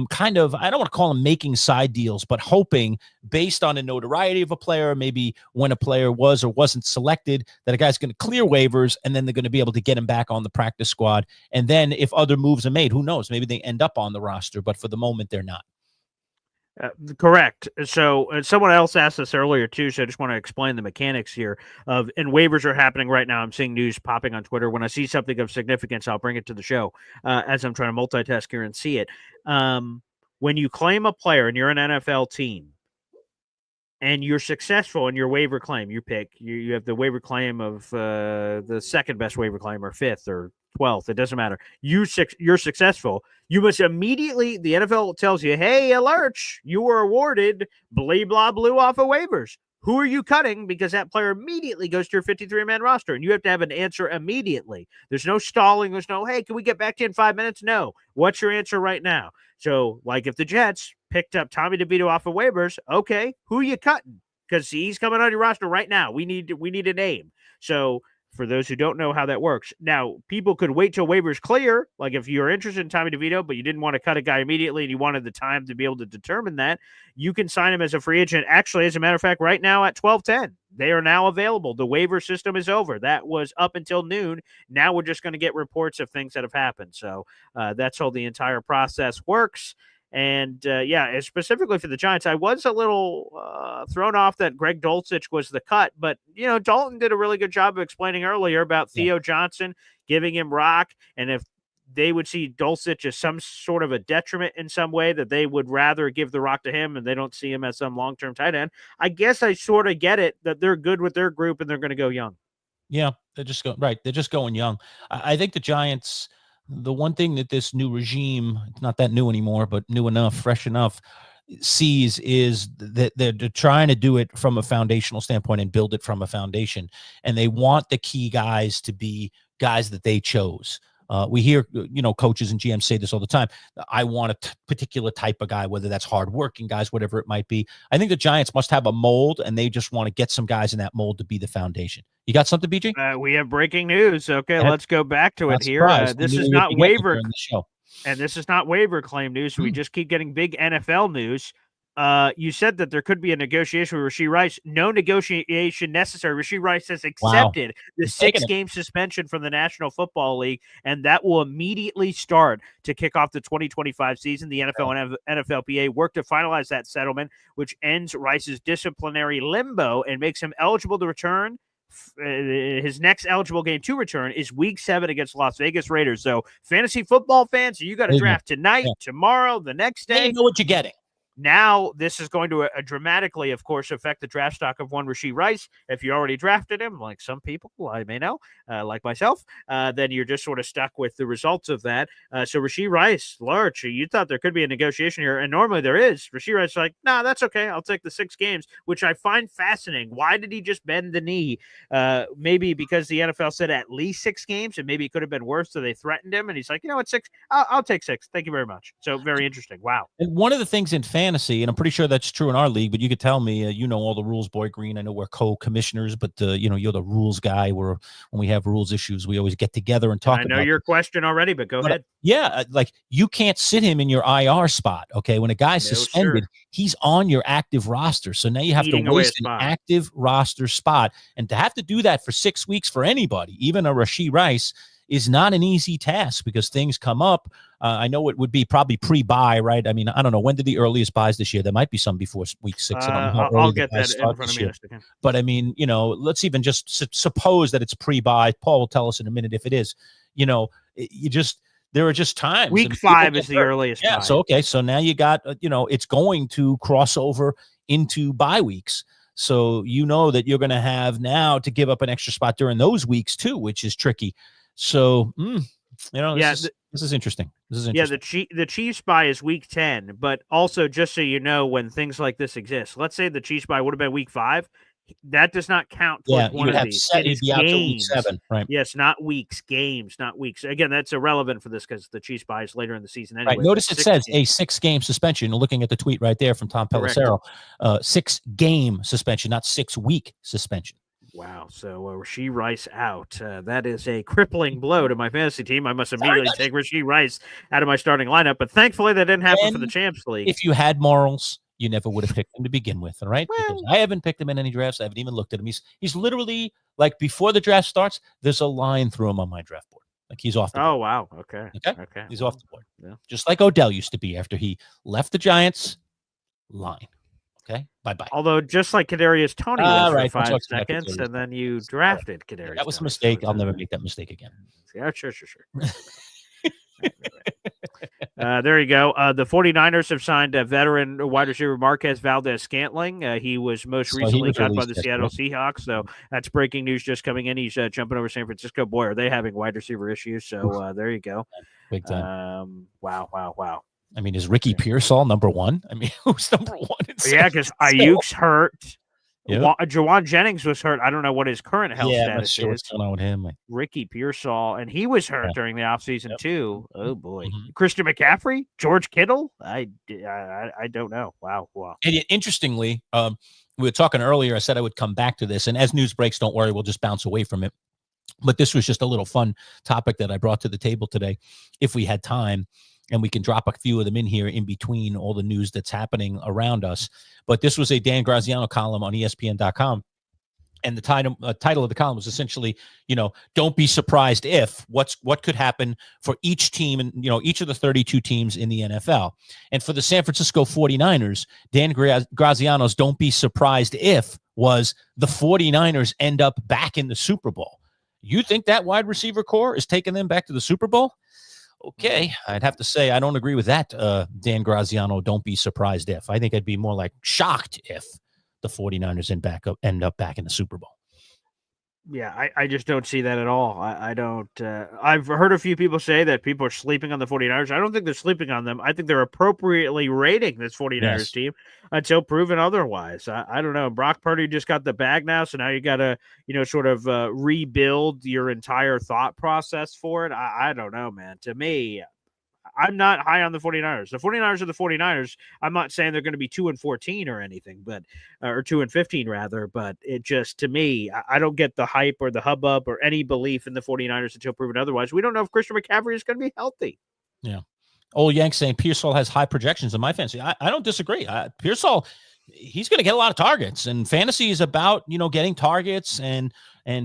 kind of, I don't want to call them making side deals, but hoping based on the notoriety of a player, maybe when a player was or wasn't selected, that a guy's going to clear waivers and then they're going to be able to get him back on the practice squad. And then if other moves are made, who knows, maybe they end up on the roster, but for the moment they're not. Correct. So someone else asked this earlier too, so I just want to explain the mechanics here and waivers are happening right now. I'm seeing news popping on Twitter. When I see something of significance, I'll bring it to the show as I'm trying to multitask here and see it. When you claim a player and you're an NFL team and you're successful in your waiver claim, you have the waiver claim of the second best waiver claim or fifth or 12th, it doesn't matter. You're successful. You must immediately, the NFL tells you, hey, Lerch, you were awarded blah, blah, blue off of waivers. Who are you cutting? Because that player immediately goes to your 53-man roster, and you have to have an answer immediately. There's no stalling. There's no, hey, can we get back to you in 5 minutes? No. What's your answer right now? So, like if the Jets picked up Tommy DeVito off of waivers, okay, who are you cutting? because he's coming on your roster right now. We need a name. So for those who don't know how that works, now people could wait till waivers clear. Like if you're interested in Tommy DeVito, but you didn't want to cut a guy immediately and you wanted the time to be able to determine that, you can sign him as a free agent. Actually, as a matter of fact, right now at 12:10, they are now available. The waiver system is over. That was up until noon. Now we're just going to get reports of things that have happened. So that's how the entire process works. And specifically for the Giants, I was a little thrown off that Greg Dulcich was the cut, but Dalton did a really good job of explaining earlier about Theo Johnson giving him rock, and if they would see Dulcich as some sort of a detriment in some way, that they would rather give the rock to him and they don't see him as some long-term tight end. I guess I sort of get it that they're good with their group and they're going to go young. Yeah, they're just going young. I think the Giants. The one thing that this new regime, it's not that new anymore, but new enough, fresh enough, sees is that they're trying to do it from a foundational standpoint and build it from a foundation. And they want the key guys to be guys that they chose. We hear, coaches and GMs say this all the time. I want a particular type of guy, whether that's hardworking guys, whatever it might be. I think the Giants must have a mold, and they just want to get some guys in that mold to be the foundation. You got something, BG? We have breaking news. Okay, let's go back to it here. This is not waiver, and this is not waiver claim news. We just keep getting big NFL news. You said that there could be a negotiation with Rashee Rice. No negotiation necessary. Rashee Rice has accepted the 6-game suspension from the National Football League, and that will immediately start to kick off the 2025 season. The NFL and NFLPA work to finalize that settlement, which ends Rice's disciplinary limbo and makes him eligible to return. His next eligible game to return is Week 7 against Las Vegas Raiders. So, fantasy football fans, you got to draft tonight, tomorrow, the next day. You know what you're getting. Now, this is going to dramatically, of course, affect the draft stock of one Rashee Rice. If you already drafted him, like some people I may know, like myself, then you're just sort of stuck with the results of that. So Rashee Rice, Lerch, you thought there could be a negotiation here, and normally there is. Rashee Rice is like, nah, that's okay. I'll take the 6 games, which I find fascinating. Why did he just bend the knee? Maybe because the NFL said at least 6 games, and maybe it could have been worse, so they threatened him, and he's like, it's 6. I'll take 6. Thank you very much. So very interesting. Wow. And one of the things in fantasy, and I'm pretty sure that's true in our league, but you could tell me, all the rules, Boy Green. I know we're co-commissioners, but you're the rules guy. When we have rules issues, we always get together and talk. I know your question already, but go ahead. Yeah, like you can't sit him in your IR spot. Okay, when a guy's suspended, he's on your active roster. So now you have to waste an active roster spot, and to have to do that for 6 weeks for anybody, even a Rashee Rice, is not an easy task because things come up. I know it would be probably pre-bye, right? I mean, I don't know. When did the earliest buys this year? There might be some before Week 6. I'll get that in front of me. But I mean, let's even just suppose that it's pre-buy. Paul will tell us in a minute if it is. There are just times. Week 5 is the earliest. Yeah. buy. So, okay. So now you got, it's going to cross over into bye weeks. So that you're going to have now to give up an extra spot during those weeks too, which is tricky. So, this is interesting. Yeah, the Chiefs bye is Week 10, but also just so you know, when things like this exist, let's say the Chiefs bye would have been Week 5, that does not count towards one of these. It is games. Week 7, right? Yes, not weeks, games, not weeks. Again, that's irrelevant for this because the Chiefs bye is later in the season anyway. Right. Notice it says a 6-game suspension. Looking at the tweet right there from Tom Pelissero, 6-game suspension, not 6-week suspension. Wow. So Rashee Rice out. That is a crippling blow to my fantasy team. I must immediately take Rashee Rice out of my starting lineup. But thankfully, that didn't happen for the Champs League. If you had morals, you never would have picked him to begin with. All right. Well, because I haven't picked him in any drafts. I haven't even looked at him. He's literally like before the draft starts, there's a line through him on my draft board. Like he's off the board. Oh, wow. Okay. He's off the board. Yeah. Just like Odell used to be after he left the Giants. Line. Okay, bye-bye. Although, just like Kadarius Toney was for 5 seconds, and then you drafted Kadarius. Yeah, that was a mistake. I'll never make that mistake again. Yeah, sure. There you go. The 49ers have signed a veteran wide receiver Marquez Valdez-Scantling. He was most recently cut by the Seattle Seahawks, so that's breaking news just coming in. He's jumping over San Francisco. Boy, are they having wide receiver issues, so there you go. Big time. Wow. I mean, is Ricky Pearsall number 1? I mean, who's number 1? Yeah, because Ayuk's hurt. Jawan Jennings was hurt. I don't know what his current health I'm not status sure is. what's going on with him. Ricky Pearsall, and he was hurt during the offseason Yep. too. Oh boy. Mm-hmm. Christian McCaffrey, George Kittle. I don't know. Wow. And interestingly, we were talking earlier. I said I would come back to this, and as news breaks, don't worry, we'll just bounce away from it. But this was just a little fun topic that I brought to the table today. If we had time, and we can drop a few of them in here in between all the news that's happening around us. But this was a Dan Graziano column on ESPN.com. And the title of the column was essentially, don't be surprised if what could happen for each team and, each of the 32 teams in the NFL. And for the San Francisco 49ers, Dan Graziano's don't be surprised if was the 49ers end up back in the Super Bowl. You think that wide receiver core is taking them back to the Super Bowl? Okay, I'd have to say I don't agree with that, Dan Graziano. Don't be surprised if. I think I'd be more like shocked if the 49ers end up back in the Super Bowl. Yeah, I just don't see that at all. I don't. I've heard a few people say that people are sleeping on the 49ers. I don't think they're sleeping on them. I think they're appropriately rating this 49ers team until proven otherwise. I don't know. Brock Purdy just got the bag now, so now you got to, sort of rebuild your entire thought process for it. I don't know, man. To me, I'm not high on the 49ers. The 49ers are the 49ers. I'm not saying they're going to be 2-14 or anything, but or 2-15 rather. But it just, to me, I don't get the hype or the hubbub or any belief in the 49ers until proven otherwise. We don't know if Christian McCaffrey is going to be healthy. Yeah. Old Yank saying Pearsall has high projections in my fantasy. I don't disagree. Pearsall, he's going to get a lot of targets, and fantasy is about, getting targets and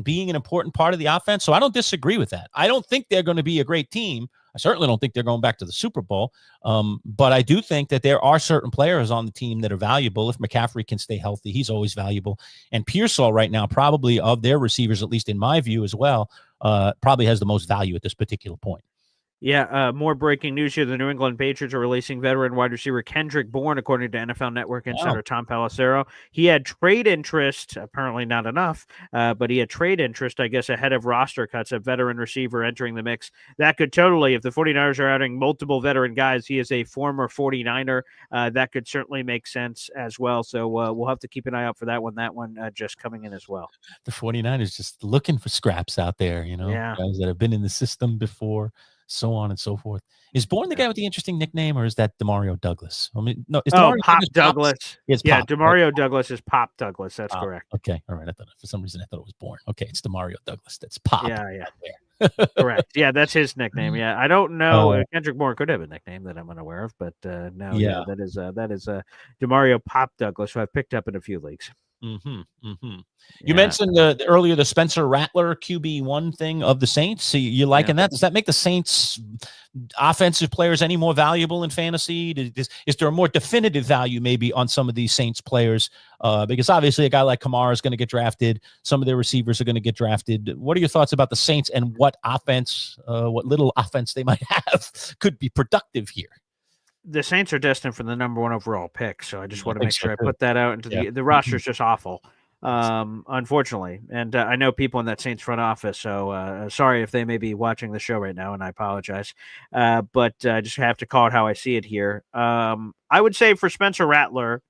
being an important part of the offense. So I don't disagree with that. I don't think they're going to be a great team. I certainly don't think they're going back to the Super Bowl. But I do think that there are certain players on the team that are valuable. If McCaffrey can stay healthy, he's always valuable. And Pearsall right now, probably of their receivers, at least in my view as well, probably has the most value at this particular point. Yeah, more breaking news here. The New England Patriots are releasing veteran wide receiver Kendrick Bourne, according to NFL Network insider Tom Pelissero. He had trade interest, apparently not enough, but he had trade interest, I guess, ahead of roster cuts, a veteran receiver entering the mix. That could totally, if the 49ers are adding multiple veteran guys, he is a former 49er, that could certainly make sense as well. So we'll have to keep an eye out for that one just coming in as well. The 49ers just looking for scraps out there, guys that have been in the system before. So on and so forth. Is Bourne the guy with the interesting nickname, or is that Demario Douglas? I mean, no, Pop Douglas. Yeah, Demario right? Douglas is Pop Douglas. That's correct. Okay, all right. For some reason I thought it was Bourne. Okay, it's Demario Douglas. That's Pop. Yeah. Correct. Yeah, that's his nickname. Yeah, I don't know. Kendrick Bourne could have a nickname that I'm unaware of, but no. Yeah, that is Demario Pop Douglas, who I've picked up in a few leagues. You mentioned earlier the Spencer Rattler QB1 thing of the Saints. So you liking that? Does that make the Saints offensive players any more valuable in fantasy? Is there a more definitive value maybe on some of these Saints players? Because obviously a guy like Kamara is going to get drafted. Some of their receivers are going to get drafted. What are your thoughts about the Saints and what little offense they might have could be productive here? The Saints are destined for the number 1 overall pick, so I just want to make sure I put that out into the roster is just awful, unfortunately. And I know people in that Saints front office, so sorry if they may be watching the show right now, and I apologize. But I just have to call it how I see it here. I would say for Spencer Rattler,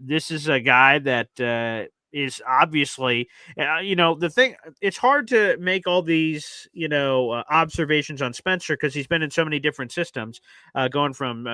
this is a guy that is obviously, the thing, it's hard to make all these, observations on Spencer because he's been in so many different systems, going from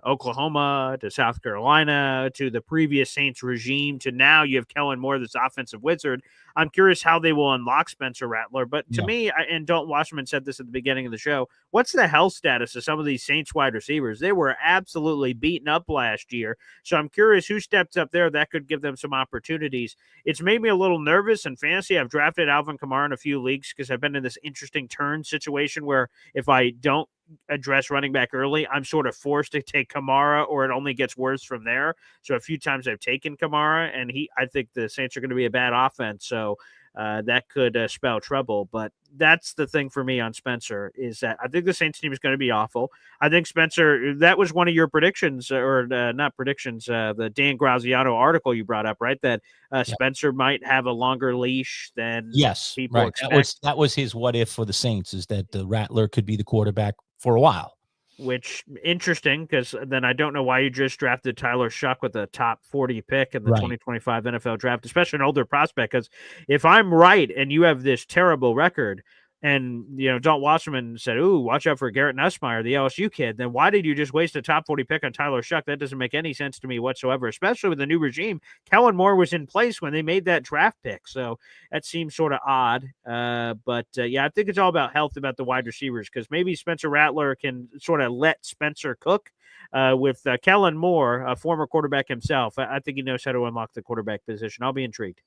Oklahoma to South Carolina to the previous Saints regime to now you have Kellen Moore, this offensive wizard. I'm curious how they will unlock Spencer Rattler. But to me, and Dalton Wasserman said this at the beginning of the show, what's the health status of some of these Saints wide receivers? They were absolutely beaten up last year. So I'm curious who steps up there that could give them some opportunities. It's made me a little nervous in fantasy. I've drafted Alvin Kamara in a few leagues because I've been in this interesting turn situation where if I don't address running back early, I'm sort of forced to take Kamara or it only gets worse from there. So a few times I've taken Kamara and I think the Saints are going to be a bad offense. So that could spell trouble. But that's the thing for me on Spencer is that I think the Saints team is going to be awful. I think Spencer, that was one of your predictions or not predictions, the Dan Graziano article you brought up, right? That Spencer might have a longer leash than people expect. That was his what if for the Saints is that the Rattler could be the quarterback for a while. which interesting because then I don't know why you just drafted Tyler Shuck with a top 40 pick in the Right. 2025 NFL draft, especially an older prospect. Because if I'm right and you have this terrible record, and Dalton Wasserman said, "Ooh, watch out for Garrett Nussmeier, the LSU kid," then why did you just waste a top 40 pick on Tyler Shuck? That doesn't make any sense to me whatsoever, especially with the new regime. Kellen Moore was in place when they made that draft pick, so that seems sort of odd. But I think it's all about health, about the wide receivers, because maybe Spencer Rattler can sort of let Spencer cook. With Kellen Moore, a former quarterback himself, I think he knows how to unlock the quarterback position. I'll be intrigued.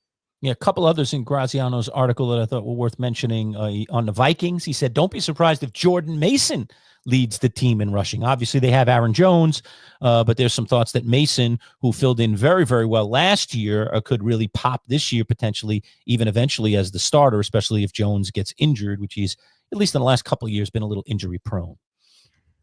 Yeah, a couple others in Graziano's article that I thought were worth mentioning on the Vikings. He said, don't be surprised if Jordan Mason leads the team in rushing. Obviously, they have Aaron Jones, but there's some thoughts that Mason, who filled in very, very well last year, could really pop this year, potentially, even eventually as the starter, especially if Jones gets injured, which he's, at least in the last couple of years, been a little injury prone.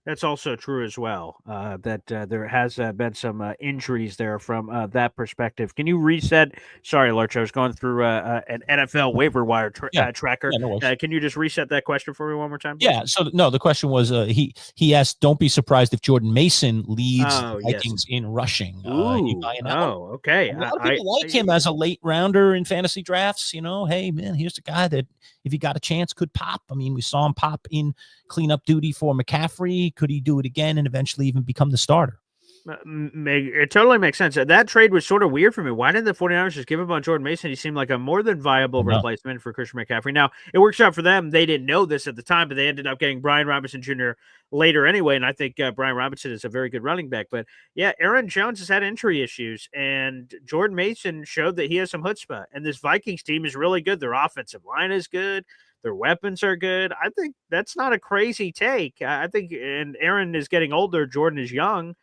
That's also true as well, that there has been some injuries there from that perspective. Can you reset? Sorry, Lerch, I was going through an NFL waiver wire tracker. Yeah, no worries. Can you just reset that question for me one more time, please? Yeah, so no, the question was he asked, don't be surprised if Jordan Mason leads the Vikings in rushing. Okay. A lot of people like him as a late rounder in fantasy drafts. Hey, man, here's the guy that if he got a chance could pop. I mean, we saw him pop in cleanup duty for McCaffrey. Could he do it again and eventually even become the starter? It totally makes sense. That trade was sort of weird for me. Why didn't the 49ers just give up on Jordan Mason? He seemed like a more than viable replacement for Christian McCaffrey. Now, it works out for them. They didn't know this at the time, but they ended up getting Brian Robinson Jr. later anyway, and I think Brian Robinson is a very good running back. But, yeah, Aaron Jones has had injury issues, and Jordan Mason showed that he has some chutzpah. And this Vikings team is really good. Their offensive line is good. Their weapons are good. I think that's not a crazy take. I think, and Aaron is getting older. Jordan is young.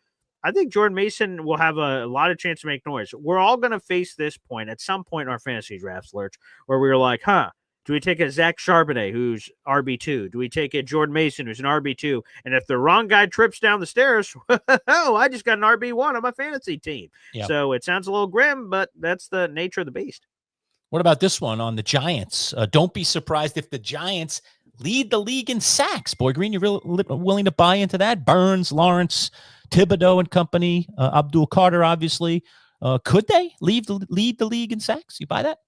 I think Jordan Mason will have a lot of chance to make noise. We're all going to face this point at some point in our fantasy drafts, Lerch, where we were like, do we take a Zach Charbonnet, who's RB2? Do we take a Jordan Mason, who's an RB2? And if the wrong guy trips down the stairs, I just got an RB1 on my fantasy team. Yep. So it sounds a little grim, but that's the nature of the beast. What about this one on the Giants? Don't be surprised if the Giants lead the league in sacks. Boy Green, you're really willing to buy into that? Burns, Lawrence, Thibodeau and company, Abdul Carter, obviously. Could they lead the league in sacks? You buy that?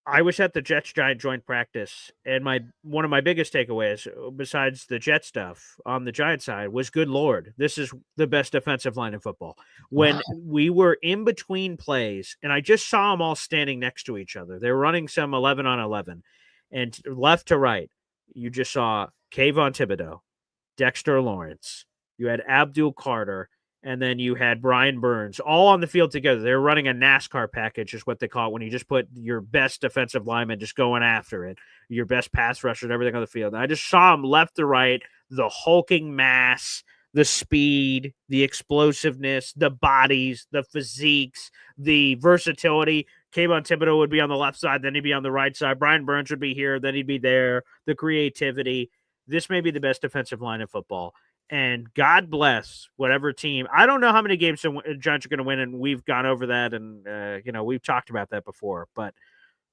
I was at the Jets-Giant joint practice, and one of my biggest takeaways, besides the Jet stuff on the Giant side, was, good Lord, this is the best defensive line in football. When we were in between plays, and I just saw them all standing next to each other. They were running some 11 on 11, and left to right, you just saw Kayvon Thibodeau, Dexter Lawrence, you had Abdul Carter, and then you had Brian Burns, all on the field together. They were running a NASCAR package, is what they call it, when you just put your best defensive lineman just going after it, your best pass rushers, everything on the field. And I just saw them left to right, the hulking mass, the speed, the explosiveness, the bodies, the physiques, the versatility. Kayvon Thibodeau would be on the left side, then he'd be on the right side. Brian Burns would be here, then he'd be there. The creativity. This may be the best defensive line in football. And God bless whatever team. I don't know how many games the Giants are going to win, and we've gone over that, and we've talked about that before. But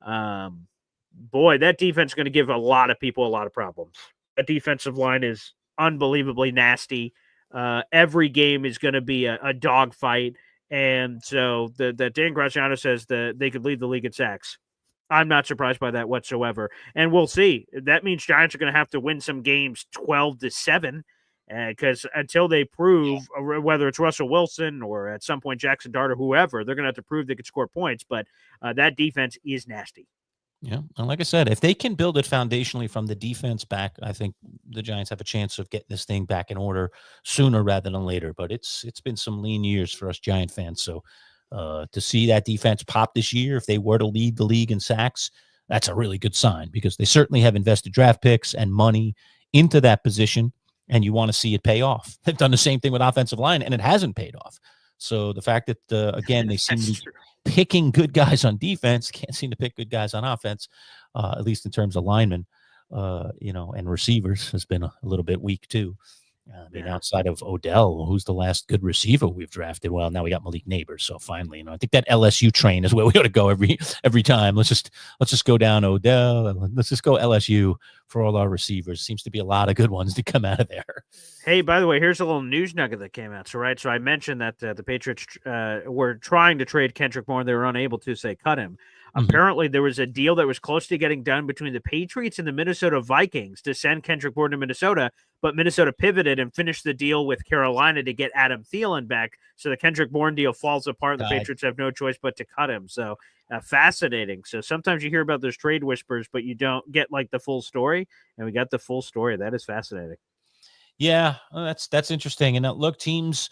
boy, that defense is going to give a lot of people a lot of problems. A defensive line is unbelievably nasty. Every game is going to be a dogfight, and so that Dan Graziano says that they could lead the league in sacks. I'm not surprised by that whatsoever, and we'll see. That means Giants are going to have to win some games 12-7. Because until they prove, whether it's Russell Wilson or at some point Jackson Dart or whoever, they're going to have to prove they can score points. But that defense is nasty. Yeah, and like I said, if they can build it foundationally from the defense back, I think the Giants have a chance of getting this thing back in order sooner rather than later. But it's been some lean years for us Giant fans. So to see that defense pop this year, if they were to lead the league in sacks, that's a really good sign, because they certainly have invested draft picks and money into that position. And you want to see it pay off. They've done the same thing with offensive line, and it hasn't paid off. So the fact that, again, they seem to be picking good guys on defense, can't seem to pick good guys on offense, at least in terms of linemen, and receivers has been a little bit weak too. I mean, outside of Odell, who's the last good receiver we've drafted? Well, now we got Malik Neighbors. So finally, I think that LSU train is where we ought to go every time. Let's just go down Odell. Let's just go LSU for all our receivers. Seems to be a lot of good ones to come out of there. Hey, by the way, here's a little news nugget that came out. So I mentioned that the Patriots were trying to trade Kendrick Bourne. They were unable to, say, cut him. Apparently, there was a deal that was close to getting done between the Patriots and the Minnesota Vikings to send Kendrick Bourne to Minnesota, but Minnesota pivoted and finished the deal with Carolina to get Adam Thielen back. So the Kendrick Bourne deal falls apart. The Patriots have no choice but to cut him. So fascinating. So sometimes you hear about those trade whispers, but you don't get like the full story. And we got the full story. That is fascinating. Yeah, that's interesting. And look, teams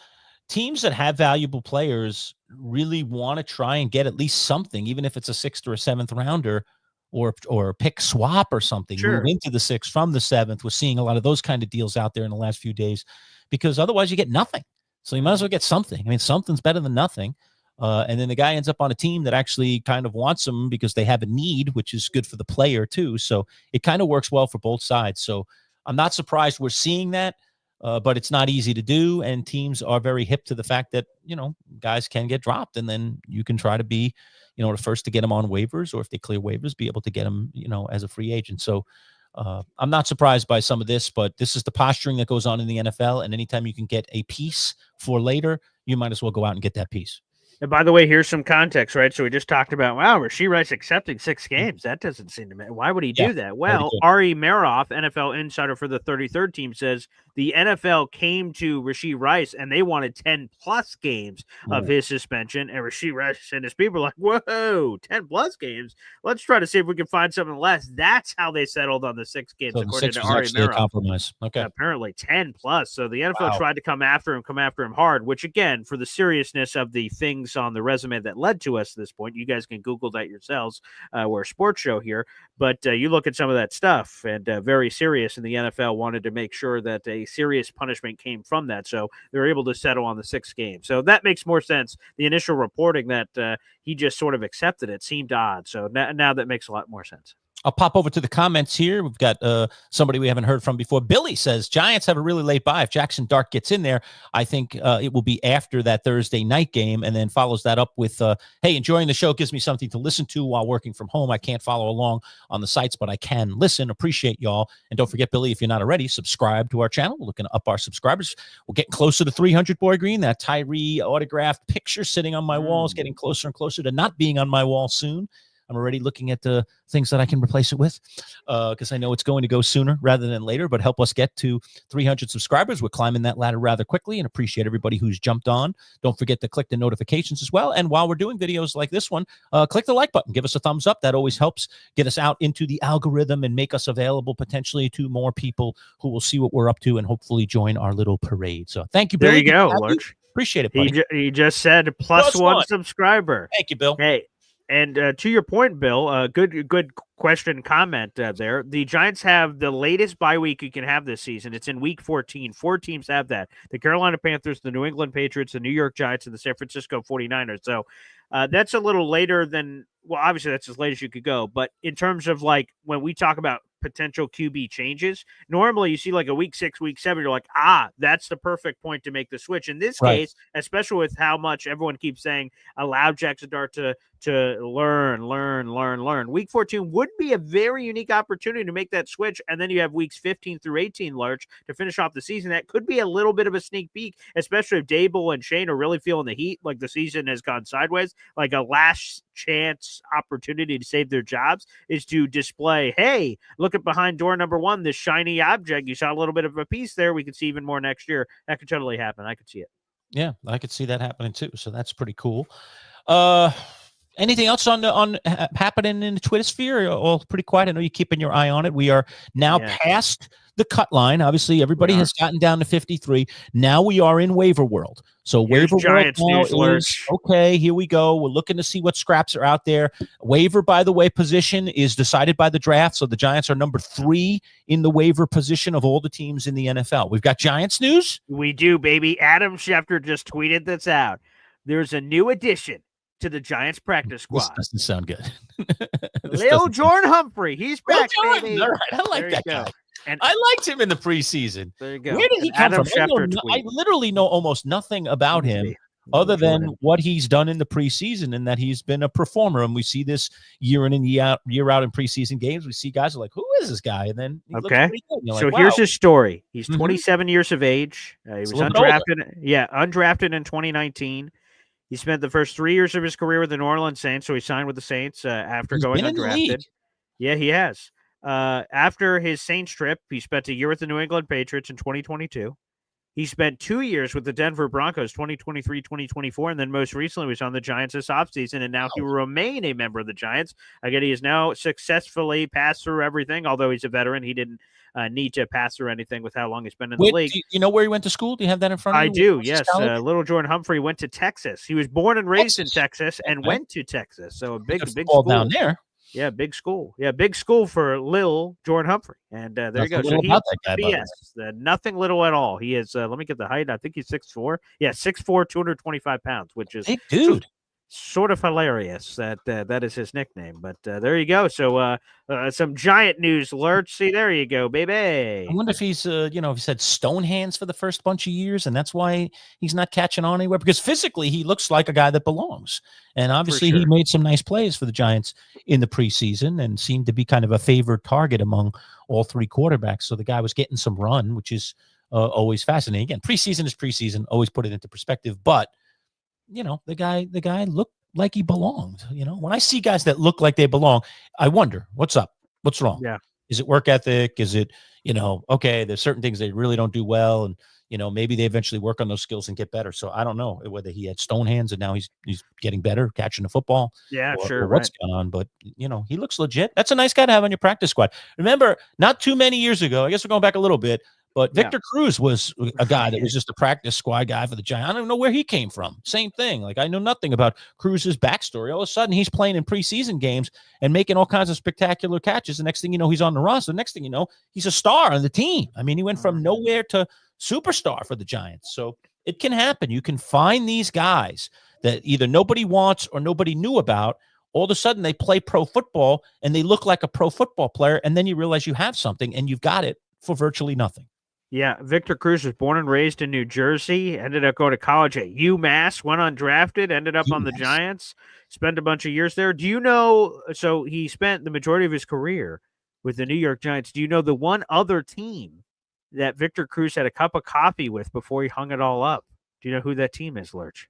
that have valuable players really want to try and get at least something, even if it's a 6th or a 7th rounder or a pick swap or something. Sure. Move into the 6th from the 7th. We're seeing a lot of those kind of deals out there in the last few days because otherwise you get nothing. So you might as well get something. I mean, something's better than nothing. And then the guy ends up on a team that actually kind of wants him because they have a need, which is good for the player too. So it kind of works well for both sides. So I'm not surprised we're seeing that. But it's not easy to do, and teams are very hip to the fact that, guys can get dropped, and then you can try to be, the first to get them on waivers, or if they clear waivers, be able to get them, as a free agent. So I'm not surprised by some of this, but this is the posturing that goes on in the NFL, and anytime you can get a piece for later, you might as well go out and get that piece. And by the way, here's some context, right? So we just talked about, wow, Rashee Rice accepting 6 games. That doesn't seem to matter. Why would he do that? Well, Ari Meroff, NFL insider for the 33rd team, says the NFL came to Rashee Rice and they wanted 10-plus games of his suspension. And Rashee Rice and his people are like, whoa, 10-plus games? Let's try to see if we can find something less. That's how they settled on the 6 games, so according to Ari Meroff. Compromise. Okay. Apparently 10-plus. So the NFL tried to come after him hard, which, again, for the seriousness of the things on the resume that led to us to this point, you guys can Google that yourselves. We're a sports show here, but you look at some of that stuff and very serious, and the NFL wanted to make sure that a serious punishment came from that, so they were able to settle on the 6 games. So that makes more sense. The initial reporting that he just sort of accepted it seemed odd, so now that makes a lot more sense. I'll pop over to the comments here. We've got somebody we haven't heard from before. Billy says, Giants have a really late bye. If Jackson Dart gets in there, I think it will be after that Thursday night game, and then follows that up with, hey, enjoying the show gives me something to listen to while working from home. I can't follow along on the sites, but I can listen. Appreciate y'all. And don't forget, Billy, if you're not already, subscribe to our channel. We're looking to up our subscribers. We're getting closer to 300, Boy Green. That Tyree autographed picture sitting on my wall is getting closer and closer to not being on my wall soon. I'm already looking at the things that I can replace it with because I know it's going to go sooner rather than later, but help us get to 300 subscribers. We're climbing that ladder rather quickly and appreciate everybody who's jumped on. Don't forget to click the notifications as well. And while we're doing videos like this one, click the like button. Give us a thumbs up. That always helps get us out into the algorithm and make us available potentially to more people who will see what we're up to and hopefully join our little parade. So thank you, Bill. There you go, Lerch. Appreciate it, buddy. He just said plus one subscriber. Thank you, Bill. Hey. And to your point, Bill, good question, comment there. The Giants have the latest bye week you can have this season. It's in week 14. 4 teams have that. The Carolina Panthers, the New England Patriots, the New York Giants, and the San Francisco 49ers. So that's a little later than, well, obviously that's as late as you could go. But in terms of like when we talk about potential QB changes, normally you see like a week 6, week 7, you're like, that's the perfect point to make the switch. In this case, especially with how much everyone keeps saying, allow Jackson Dart to learn. Week 14 would be a very unique opportunity to make that switch. And then you have weeks 15 through 18, Lerch, to finish off the season. That could be a little bit of a sneak peek, especially if Dable and Shane are really feeling the heat, like the season has gone sideways. Like a last chance opportunity to save their jobs is to display, hey, look at behind door number 1, this shiny object. You saw a little bit of a piece there. We could see even more next year. That could totally happen. I could see it. Yeah, I could see that happening too. So that's pretty cool. Anything else on happening in the Twitter sphere? All pretty quiet. I know you're keeping your eye on it. We are now past the cut line. Obviously, everybody has gotten down to 53. Now we are in waiver world. So here's waiver Giants world now is, okay, here we go. We're looking to see what scraps are out there. Waiver, by the way, position is decided by the draft. So the Giants are number 3 in the waiver position of all the teams in the NFL. We've got Giants news. We do, baby. Adam Schefter just tweeted this out. There's a new addition to the Giants practice squad. This doesn't sound good. Lil Jordan Humphrey. He's back, baby. All right. I like that guy. And I liked him in the preseason. there you go. Where did he come Adam from? Schefter I tweet. literally know almost nothing about Let me him see. other than what he's done in the preseason and that he's been a performer. And we see this year in and year out in preseason games. We see guys who are like, who is this guy? And then he looks pretty good. And you're So like, here's wow. his story. He's Mhm. 27 years of age. He was a little bit older. undrafted. Yeah, undrafted in 2019. He spent the first 3 years of his career with the New Orleans Saints, so he signed with the Saints after He's going been in the undrafted. league. Yeah, he has. After his Saints trip, he spent a year with the New England Patriots in 2022. He spent 2 years with the Denver Broncos, 2023, 2024, and then most recently was on the Giants this offseason, and now he will remain a member of the Giants. Again, he has now successfully passed through everything, although he's a veteran. He didn't need to pass through anything with how long he's been in the league. Do you know where he went to school? Do you have that in front of you? I do, yes. Little Jordan Humphrey went to Texas. He was born and raised in Texas and went to Texas. So a big school down there. Yeah, big school. Yeah, big school for Lil Jordan Humphrey. And there you go. So about that guy, yes, nothing little at all. He is, let me get the height. I think he's 6'4". Yeah, 6'4", 225 pounds, which is big dude. Sort of hilarious that is his nickname. But there you go. So some Giant news, Lerch. See, there you go, baby. I wonder if he's, he's had stone hands for the first bunch of years, and that's why he's not catching on anywhere. Because physically, he looks like a guy that belongs. And obviously, he made some nice plays for the Giants in the preseason and seemed to be kind of a favored target among all three quarterbacks. So the guy was getting some run, which is always fascinating. Again, preseason is preseason. Always put it into perspective. But the guy looked like he belonged. When I see guys that look like they belong, I wonder what's up, what's wrong. Yeah. Is it work ethic? Is it, okay, there's certain things they really don't do well. And, maybe they eventually work on those skills and get better. So I don't know whether he had stone hands and now he's getting better catching the football. Yeah, or what's going on. But, he looks legit. That's a nice guy to have on your practice squad. Remember, not too many years ago, I guess we're going back a little bit, but Victor Cruz was a guy that was just a practice squad guy for the Giants. I don't know where he came from. Same thing. Like, I know nothing about Cruz's backstory. All of a sudden, he's playing in preseason games and making all kinds of spectacular catches. The next thing you know, he's on the roster. The next thing you know, he's a star on the team. I mean, he went from nowhere to superstar for the Giants. So it can happen. You can find these guys that either nobody wants or nobody knew about. All of a sudden, they play pro football and they look like a pro football player. And then you realize you have something and you've got it for virtually nothing. Yeah, Victor Cruz was born and raised in New Jersey, ended up going to college at UMass, went undrafted, ended up on the Giants, spent a bunch of years there. Do you know, so he spent the majority of his career with the New York Giants. Do you know the one other team that Victor Cruz had a cup of coffee with before he hung it all up? Do you know who that team is, Lerch?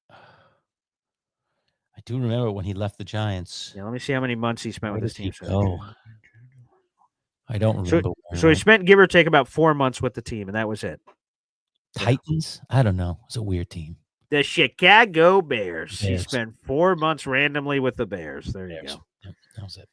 I do remember when he left the Giants. Yeah, let me see how many months he spent with his team. I don't remember. So he spent, give or take, about 4 months with the team, and that was it. Titans? I don't know. It's a weird team. The Chicago Bears. He spent 4 months randomly with the Bears. There you go. Yep, that was it.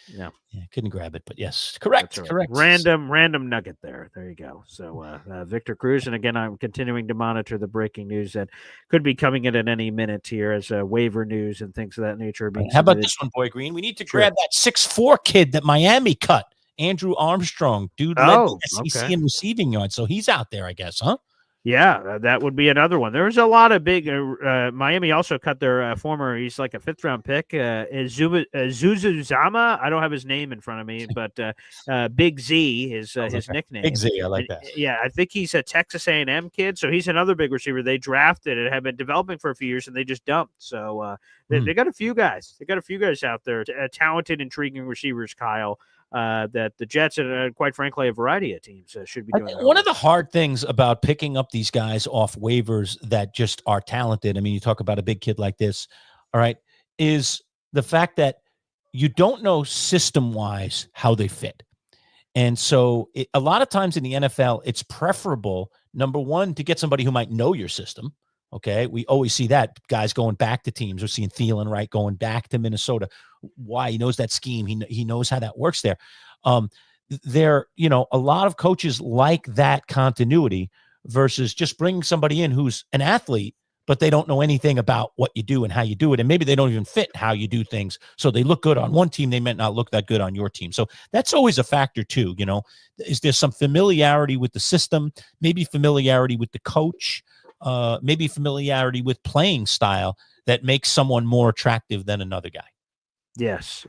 Yeah, couldn't grab it, but yes, correct. Right. Correct. Random nugget there. There you go. So Victor Cruz, and again, I'm continuing to monitor the breaking news that could be coming in at any minute here as waiver news and things of that nature. How about this one, Boy Green? We need to grab that 6'4" kid that Miami cut. Andrew Armstrong, dude led the SEC in receiving yards, so he's out there, I guess, huh? Yeah, that would be another one. There's a lot of big. Miami also cut their former. He's like a 5th-round pick. Zuzuzama. I don't have his name in front of me, but Big Z is his nickname. Big Z, I like that. Yeah, I think he's a Texas A&M kid, so he's another big receiver. They drafted and have been developing for a few years, and they just dumped. So they got a few guys. They got a few guys out there, talented, intriguing receivers, Kyle. That the Jets and quite frankly a variety of teams should be doing. One of the hard things about picking up these guys off waivers that just are talented, I mean, you talk about a big kid like this, all right, is the fact that you don't know system-wise how they fit. And so a lot of times in the NFL, it's preferable, number one, to get somebody who might know your system. Okay, we always see that guys going back to teams. We're seeing Thielen, right, going back to Minnesota. Why? He knows that scheme. He knows how that works there. A lot of coaches like that continuity versus just bringing somebody in who's an athlete, but they don't know anything about what you do and how you do it, and maybe they don't even fit how you do things. So they look good on one team, they might not look that good on your team. So that's always a factor too. Is there some familiarity with the system? Maybe familiarity with the coach. Maybe familiarity with playing style that makes someone more attractive than another guy. Yes,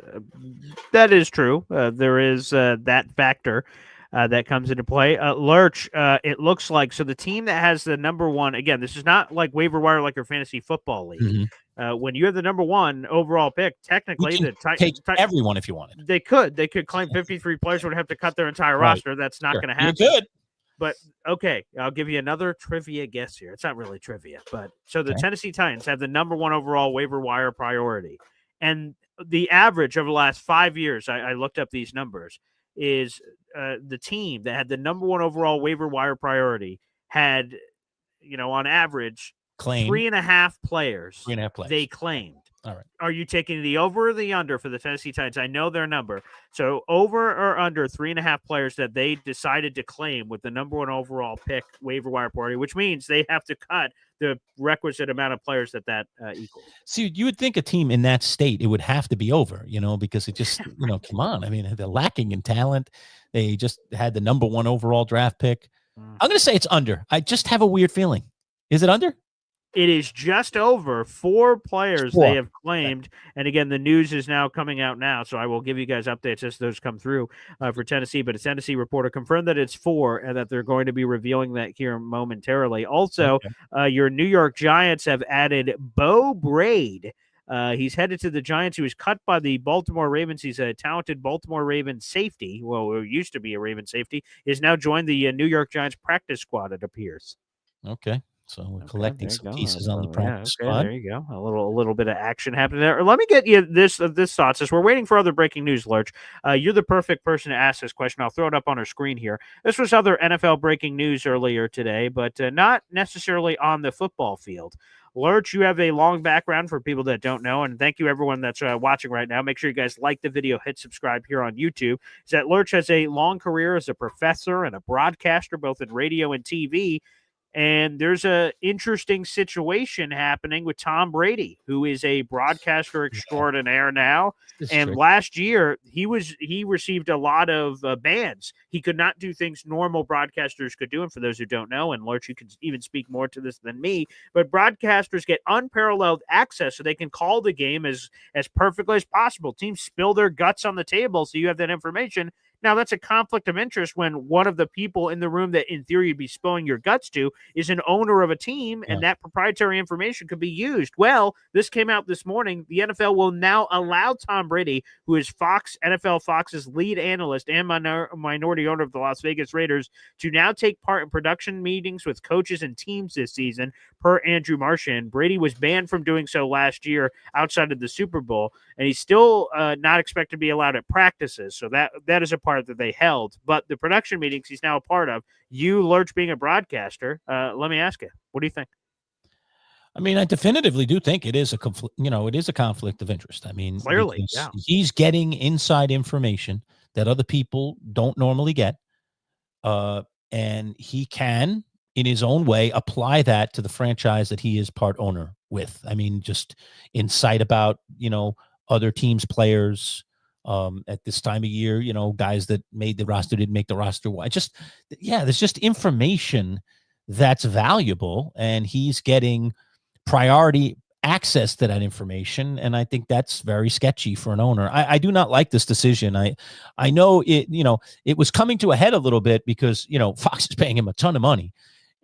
that is true. There is that factor that comes into play. Lerch, it looks like, so the team that has the number one, again, this is not like waiver wire like your fantasy football league. Mm-hmm. When you have the number one overall pick, technically You can take everyone if you wanted. They could claim 53 players would have to cut their entire Right. roster. That's not going to happen. You could. But okay, I'll give you another trivia guess here. It's not really trivia, but so the Tennessee Titans have the number one overall waiver wire priority. And the average over the last 5 years, I looked up these numbers, is the team that had the number one overall waiver wire priority had, on average, Claim 3.5 players. 3.5 players. They claimed. All right. Are you taking the over or the under for the Tennessee Titans? I know their number. So over or under 3.5 players that they decided to claim with the number one overall pick waiver wire priority, which means they have to cut the requisite amount of players that equals. See, you would think a team in that state, it would have to be over, because it just, come on. I mean, they're lacking in talent. They just had the number one overall draft pick. I'm going to say it's under. I just have a weird feeling. Is it under? It is just over 4 players they have claimed. And again, the news is now coming out now, so I will give you guys updates as those come through for Tennessee. But a Tennessee reporter confirmed that it's 4 and that they're going to be revealing that here momentarily. Also, your New York Giants have added Bo Braid. He's headed to the Giants. He was cut by the Baltimore Ravens. He's a talented Baltimore Ravens safety. Well, who used to be a Ravens safety. He has now joined the New York Giants practice squad, it appears. Okay. So we're collecting some pieces on the practice squad. There you go. A little bit of action happening there. Let me get you this thoughts as we're waiting for other breaking news, Lerch. You're the perfect person to ask this question. I'll throw it up on our screen here. This was other NFL breaking news earlier today, but not necessarily on the football field. Lerch, you have a long background for people that don't know, and thank you everyone that's watching right now. Make sure you guys like the video, hit subscribe here on YouTube. Is that Lerch has a long career as a professor and a broadcaster, both in radio and TV. And there's a interesting situation happening with Tom Brady, who is a broadcaster extraordinaire now. And last year, he received a lot of bans. He could not do things normal broadcasters could do. And for those who don't know, and Lerch, you can even speak more to this than me, but broadcasters get unparalleled access so they can call the game as perfectly as possible. Teams spill their guts on the table, so you have that information. Now, that's a conflict of interest when one of the people in the room that, in theory, you'd be spilling your guts to is an owner of a team, and that proprietary information could be used. Well, this came out this morning. The NFL will now allow Tom Brady, who is NFL Fox's lead analyst and minority owner of the Las Vegas Raiders, to now take part in production meetings with coaches and teams this season, per Andrew Marchand. Brady was banned from doing so last year outside of the Super Bowl, and he's still not expected to be allowed at practices. So that is a part that they held, but the production meetings he's now a part of. You, Lerch, being a broadcaster, let me ask you, what do you think? I mean, I definitively do think it is a conflict. It is a conflict of interest. I mean, clearly, he's getting inside information that other people don't normally get, and he can, in his own way, apply that to the franchise that he is part owner with. I mean, just insight about other teams' players. At this time of year, guys that made the roster, didn't make the roster. There's just information that's valuable, and he's getting priority access to that information. And I think that's very sketchy for an owner. I do not like this decision. I know it was coming to a head a little bit because, Fox is paying him a ton of money,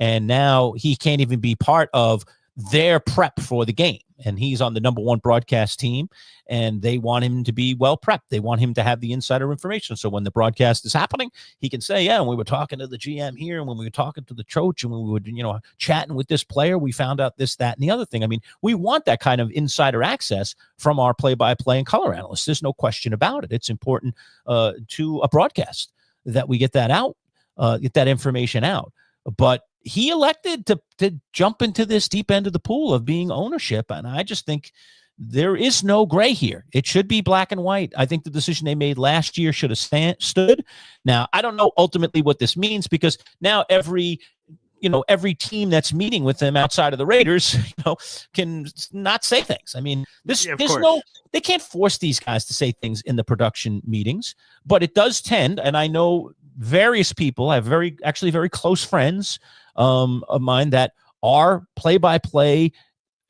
and now he can't even be part of their prep for the game. And he's on the number one broadcast team, and they want him to be well prepped. They want him to have the insider information. So when the broadcast is happening, he can say, and we were talking to the GM here, and when we were talking to the coach, and when we were, chatting with this player, we found out this, that, and the other thing. I mean, we want that kind of insider access from our play-by-play and color analysts. There's no question about it. It's important to a broadcast that we get that out, get that information out. But he elected to jump into this deep end of the pool of being ownership. And I just think there is no gray here. It should be black and white. I think the decision they made last year should have stood. Now, I don't know ultimately what this means, because now every team that's meeting with them outside of the Raiders, can not say things. I mean, they can't force these guys to say things in the production meetings, but it does tend, and I know various people, I have very close friends of mine that are play-by-play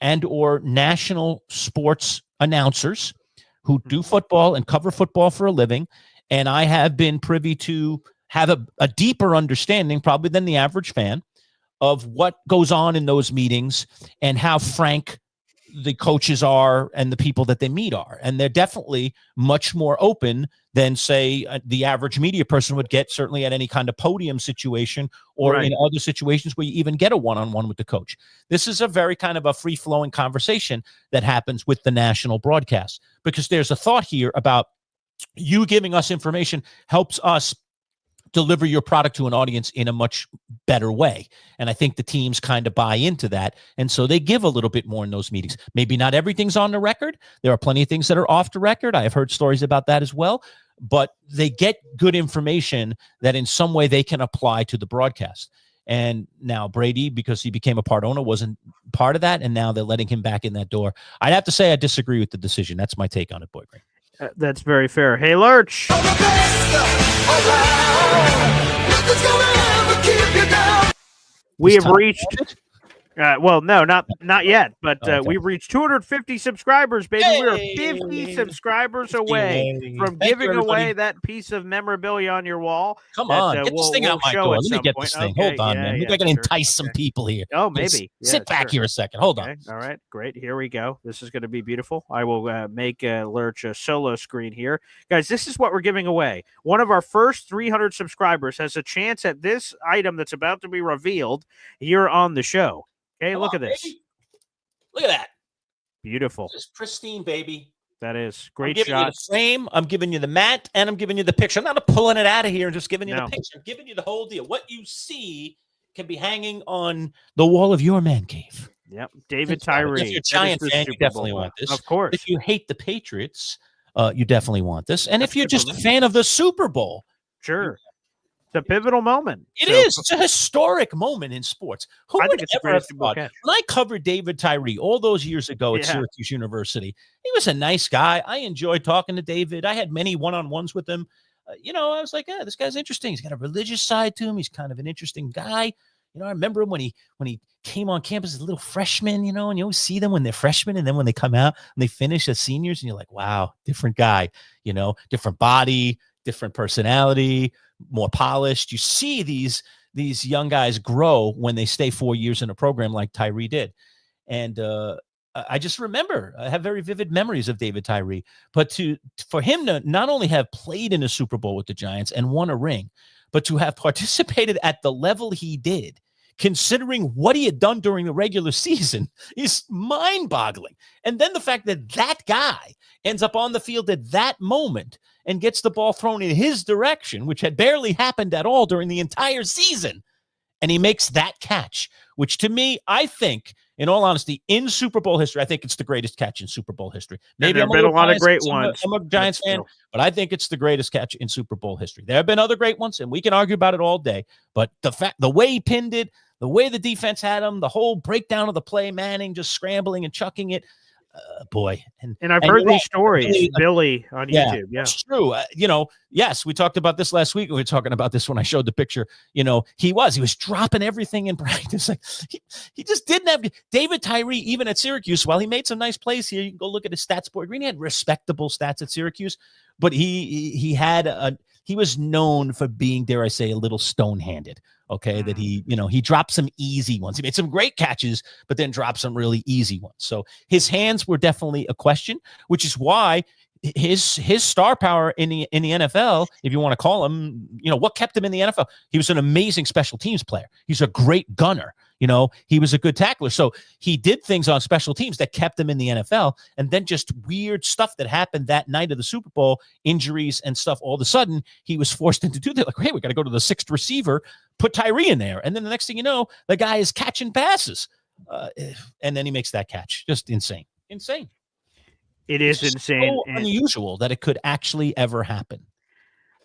and or national sports announcers who do football and cover football for a living, and I have been privy to have a deeper understanding probably than the average fan of what goes on in those meetings and how frank the coaches are and the people that they meet are. And they're definitely much more open than, say, the average media person would get, certainly at any kind of podium situation or in other situations where you even get a one-on-one with the coach. This is a very kind of a free-flowing conversation that happens with the national broadcast, because there's a thought here about you giving us information helps us deliver your product to an audience in a much better way. And I think the teams kind of buy into that. And so they give a little bit more in those meetings. Maybe not everything's on the record. There are plenty of things that are off the record. I have heard stories about that as well. But they get good information that in some way they can apply to the broadcast. And now Brady, because he became a part owner, wasn't part of that. And now they're letting him back in that door. I'd have to say I disagree with the decision. That's my take on it, Boy Green. That's very fair. Hey, Lerch. We have reached. Well, no, not yet, but we've reached 250 subscribers, baby. Hey! We're 50 subscribers away from giving away that piece of memorabilia on your wall. Come on, get this thing out my door. Let me get this thing. Hold on, man. Maybe I can entice some people here. Oh, maybe. Sit back here a second. Hold on. All right, great. Here we go. This is going to be beautiful. I will make Lerch a solo screen here. Guys, this is what we're giving away. One of our first 300 subscribers has a chance at this item that's about to be revealed here on the show. Okay, look at this. Baby. Look at that. Beautiful. This is pristine, baby. That is great. I'm giving you the frame, I'm giving you the mat, and I'm giving you the picture. I'm not pulling it out of here and just giving you the picture. I'm giving you the whole deal. What you see can be hanging on the wall of your man cave. Yep. David Tyree. If you're a Giants fan, you definitely want this. Of course. If you hate the Patriots, you definitely want this. And if you're just a fan of the Super Bowl. Sure. It's a pivotal moment. It is. It's a historic moment in sports. Who would ever have thought? When I covered David Tyree all those years ago at Syracuse University, he was a nice guy. I enjoyed talking to David. I had many one-on-ones with him. I was like, this guy's interesting. He's got a religious side to him. He's kind of an interesting guy. I remember him when he came on campus as a little freshman, and you always see them when they're freshmen, and then when they come out and they finish as seniors, and you're like, wow, different guy, different body, different personality, more polished. You see these young guys grow when they stay 4 years in a program like Tyree did. And I just remember, I have very vivid memories of David Tyree, but for him to not only have played in a Super Bowl with the Giants and won a ring, but to have participated at the level he did, considering what he had done during the regular season, is mind-boggling. And then the fact that that guy ends up on the field at that moment and gets the ball thrown in his direction, which had barely happened at all during the entire season, and he makes that catch, which to me, I think, in all honesty, in Super Bowl history, I think it's the greatest catch in Super Bowl history. Maybe there have been a lot of great ones. I'm a Giants fan, but I think it's the greatest catch in Super Bowl history. There have been other great ones, and we can argue about it all day, but the way he pinned it, the way the defense had him, the whole breakdown of the play, Manning just scrambling and chucking it, boy. And I've heard these stories, Billy on YouTube. Yeah, it's true. Yes, we talked about this last week. We were talking about this when I showed the picture. He was dropping everything in practice. Like he just didn't have David Tyree, even at Syracuse. While he made some nice plays here, you can go look at his stats. Boy Green, he had respectable stats at Syracuse, but he was known for being, dare I say, a little stone-handed. Okay, that he dropped some easy ones. He made some great catches, but then dropped some really easy ones. So his hands were definitely a question, which is why his star power in the NFL, if you want to call him, what kept him in the NFL? He was an amazing special teams player. He's a great gunner. He was a good tackler. So he did things on special teams that kept him in the NFL. And then just weird stuff that happened that night of the Super Bowl, injuries and stuff. All of a sudden, he was forced into do that. Like, hey, we got to go to the sixth receiver, put Tyree in there. And then the next thing you know, the guy is catching passes. And then he makes that catch. Just insane. It is insane. So unusual that it could actually ever happen.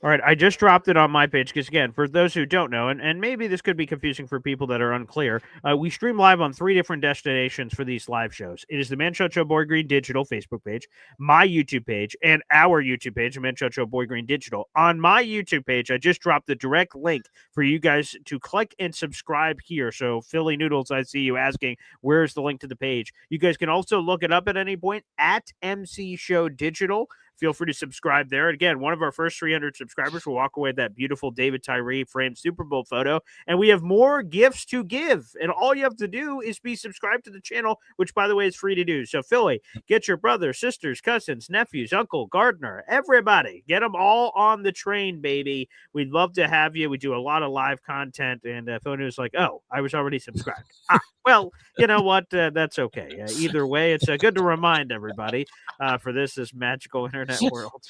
All right, I just dropped it on my page because, again, for those who don't know, and maybe this could be confusing for people that are unclear, we stream live on 3 different destinations for these live shows. It is the Manchild Show Boy Green Digital Facebook page, my YouTube page, and our YouTube page, the Manchild Show Boy Green Digital. On my YouTube page, I just dropped the direct link for you guys to click and subscribe here. So, Philly Noodles, I see you asking, where's the link to the page? You guys can also look it up at any point at MC Show Digital. Feel free to subscribe there. Again, one of our first 300 subscribers will walk away with that beautiful David Tyree framed Super Bowl photo. And we have more gifts to give. And all you have to do is be subscribed to the channel, which, by the way, is free to do. So, Philly, get your brothers, sisters, cousins, nephews, uncle, gardener, everybody. Get them all on the train, baby. We'd love to have you. We do a lot of live content. And Philly was like, oh, I was already subscribed. Well, you know what? That's okay. Either way, it's good to remind everybody for this magical internet world.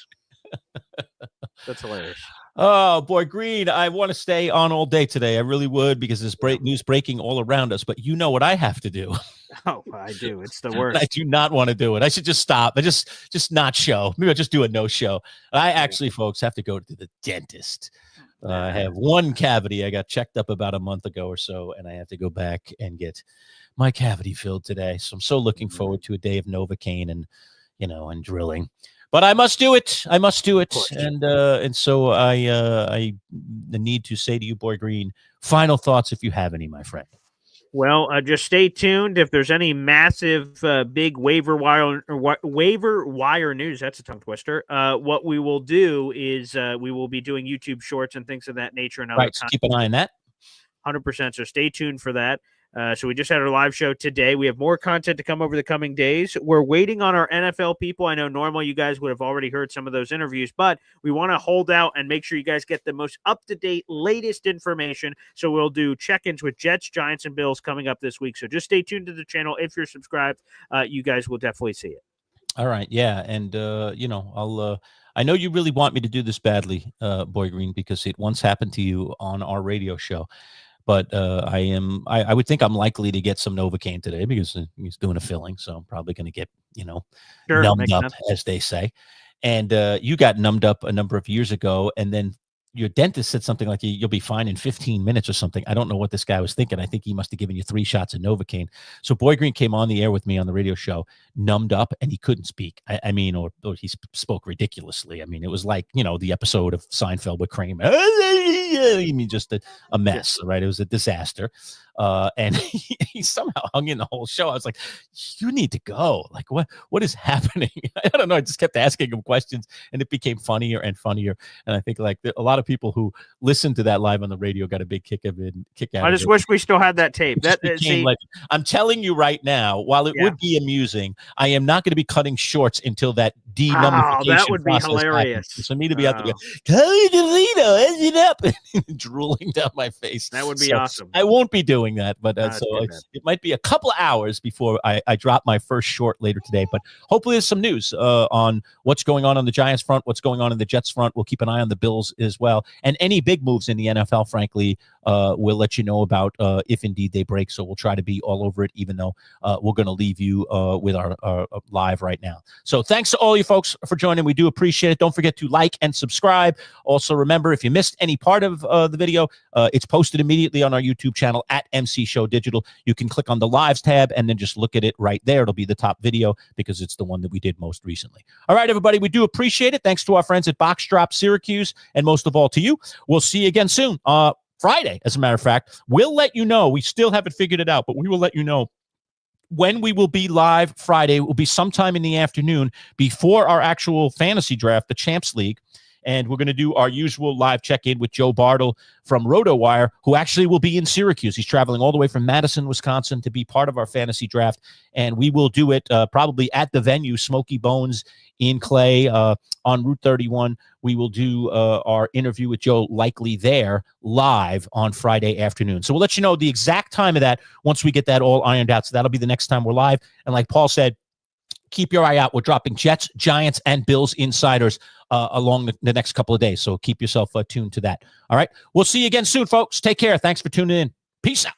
That's hilarious. Oh, boy, Green, I want to stay on all day today. I really would, because there's news breaking all around us. But you know what I have to do. Oh, I do. It's the worst. I do not want to do it. I should just stop. I just not show. Maybe I'll just do a no show. I actually, folks, have to go to the dentist. I have one cavity. I got checked up about a month ago or so, and I have to go back and get my cavity filled today. So I'm so looking forward to a day of Novocaine and drilling. But I must do it. I must do it. And so I need to say to you, Boy Green, final thoughts if you have any, my friend. Well, just stay tuned. If there's any massive, big waiver wire news, that's a tongue twister. What we will do is we will be doing YouTube shorts and things of that nature. And right, so keep an eye on that. 100%. So stay tuned for that. So we just had our live show today. We have more content to come over the coming days. We're waiting on our NFL people. I know normally you guys would have already heard some of those interviews, but we want to hold out and make sure you guys get the most up-to-date, latest information. So we'll do check-ins with Jets, Giants, and Bills coming up this week. So just stay tuned to the channel. If you're subscribed, you guys will definitely see it. All right. Yeah. And, I know you really want me to do this badly, Boy Green, because it once happened to you on our radio show. But I would think I'm likely to get some Novocaine today because he's doing a filling. So I'm probably going to get, numbed up, as they say. And you got numbed up a number of years ago. And then your dentist said something like you'll be fine in 15 minutes or something. I don't know what this guy was thinking. I think he must have given you 3 shots of Novocaine. So Boy Green came on the air with me on the radio show, numbed up, and he couldn't speak. I mean, or he spoke ridiculously. I mean, it was like, the episode of Seinfeld with Kramer. I mean, just a mess, right? It was a disaster. And he somehow hung in the whole show. I was like, you need to go. Like, what is happening? I don't know. I just kept asking him questions, and it became funnier and funnier. And I think like a lot of people who listened to that live on the radio got a big kick out of it. I just wish we still had that tape. I'm telling you right now, while it would be amusing, I am not going to be cutting shorts until that denumbification that would be hilarious. Happens. For me to be out there going, Toledo, it up, drooling down my face. That would be awesome. I won't be doing that, but it might be a couple of hours before I drop my first short later today. But hopefully there's some news on what's going on the Giants front, what's going on in the Jets front. We'll keep an eye on the Bills as well. And any big moves in the NFL, frankly, we'll let you know about if indeed they break. So we'll try to be all over it, even though we're going to leave you with our live right now. So thanks to all you folks for joining. We do appreciate it. Don't forget to like and subscribe. Also, remember, if you missed any part of the video, it's posted immediately on our YouTube channel at MC Show Digital. You can click on the lives tab and then just look at it right there. It'll be the top video because it's the one that we did most recently. All right, everybody, we do appreciate it. Thanks to our friends at Box Drop Syracuse, and most of all to you. We'll see you again soon. Friday, as a matter of fact. We'll let you know. We still haven't figured it out, but we will let you know when we will be live Friday. It will be sometime in the afternoon before our actual fantasy draft, the Champs League. And we're going to do our usual live check-in with Joe Bartle from RotoWire, who actually will be in Syracuse. He's traveling all the way from Madison, Wisconsin, to be part of our fantasy draft. And we will do it probably at the venue, Smoky Bones in Clay on Route 31. We will do our interview with Joe likely there live on Friday afternoon. So we'll let you know the exact time of that once we get that all ironed out. So that'll be the next time we're live. And like Paul said, keep your eye out. We're dropping Jets, Giants, and Bills insiders along the next couple of days. So keep yourself tuned to that. All right. We'll see you again soon, folks. Take care. Thanks for tuning in. Peace out.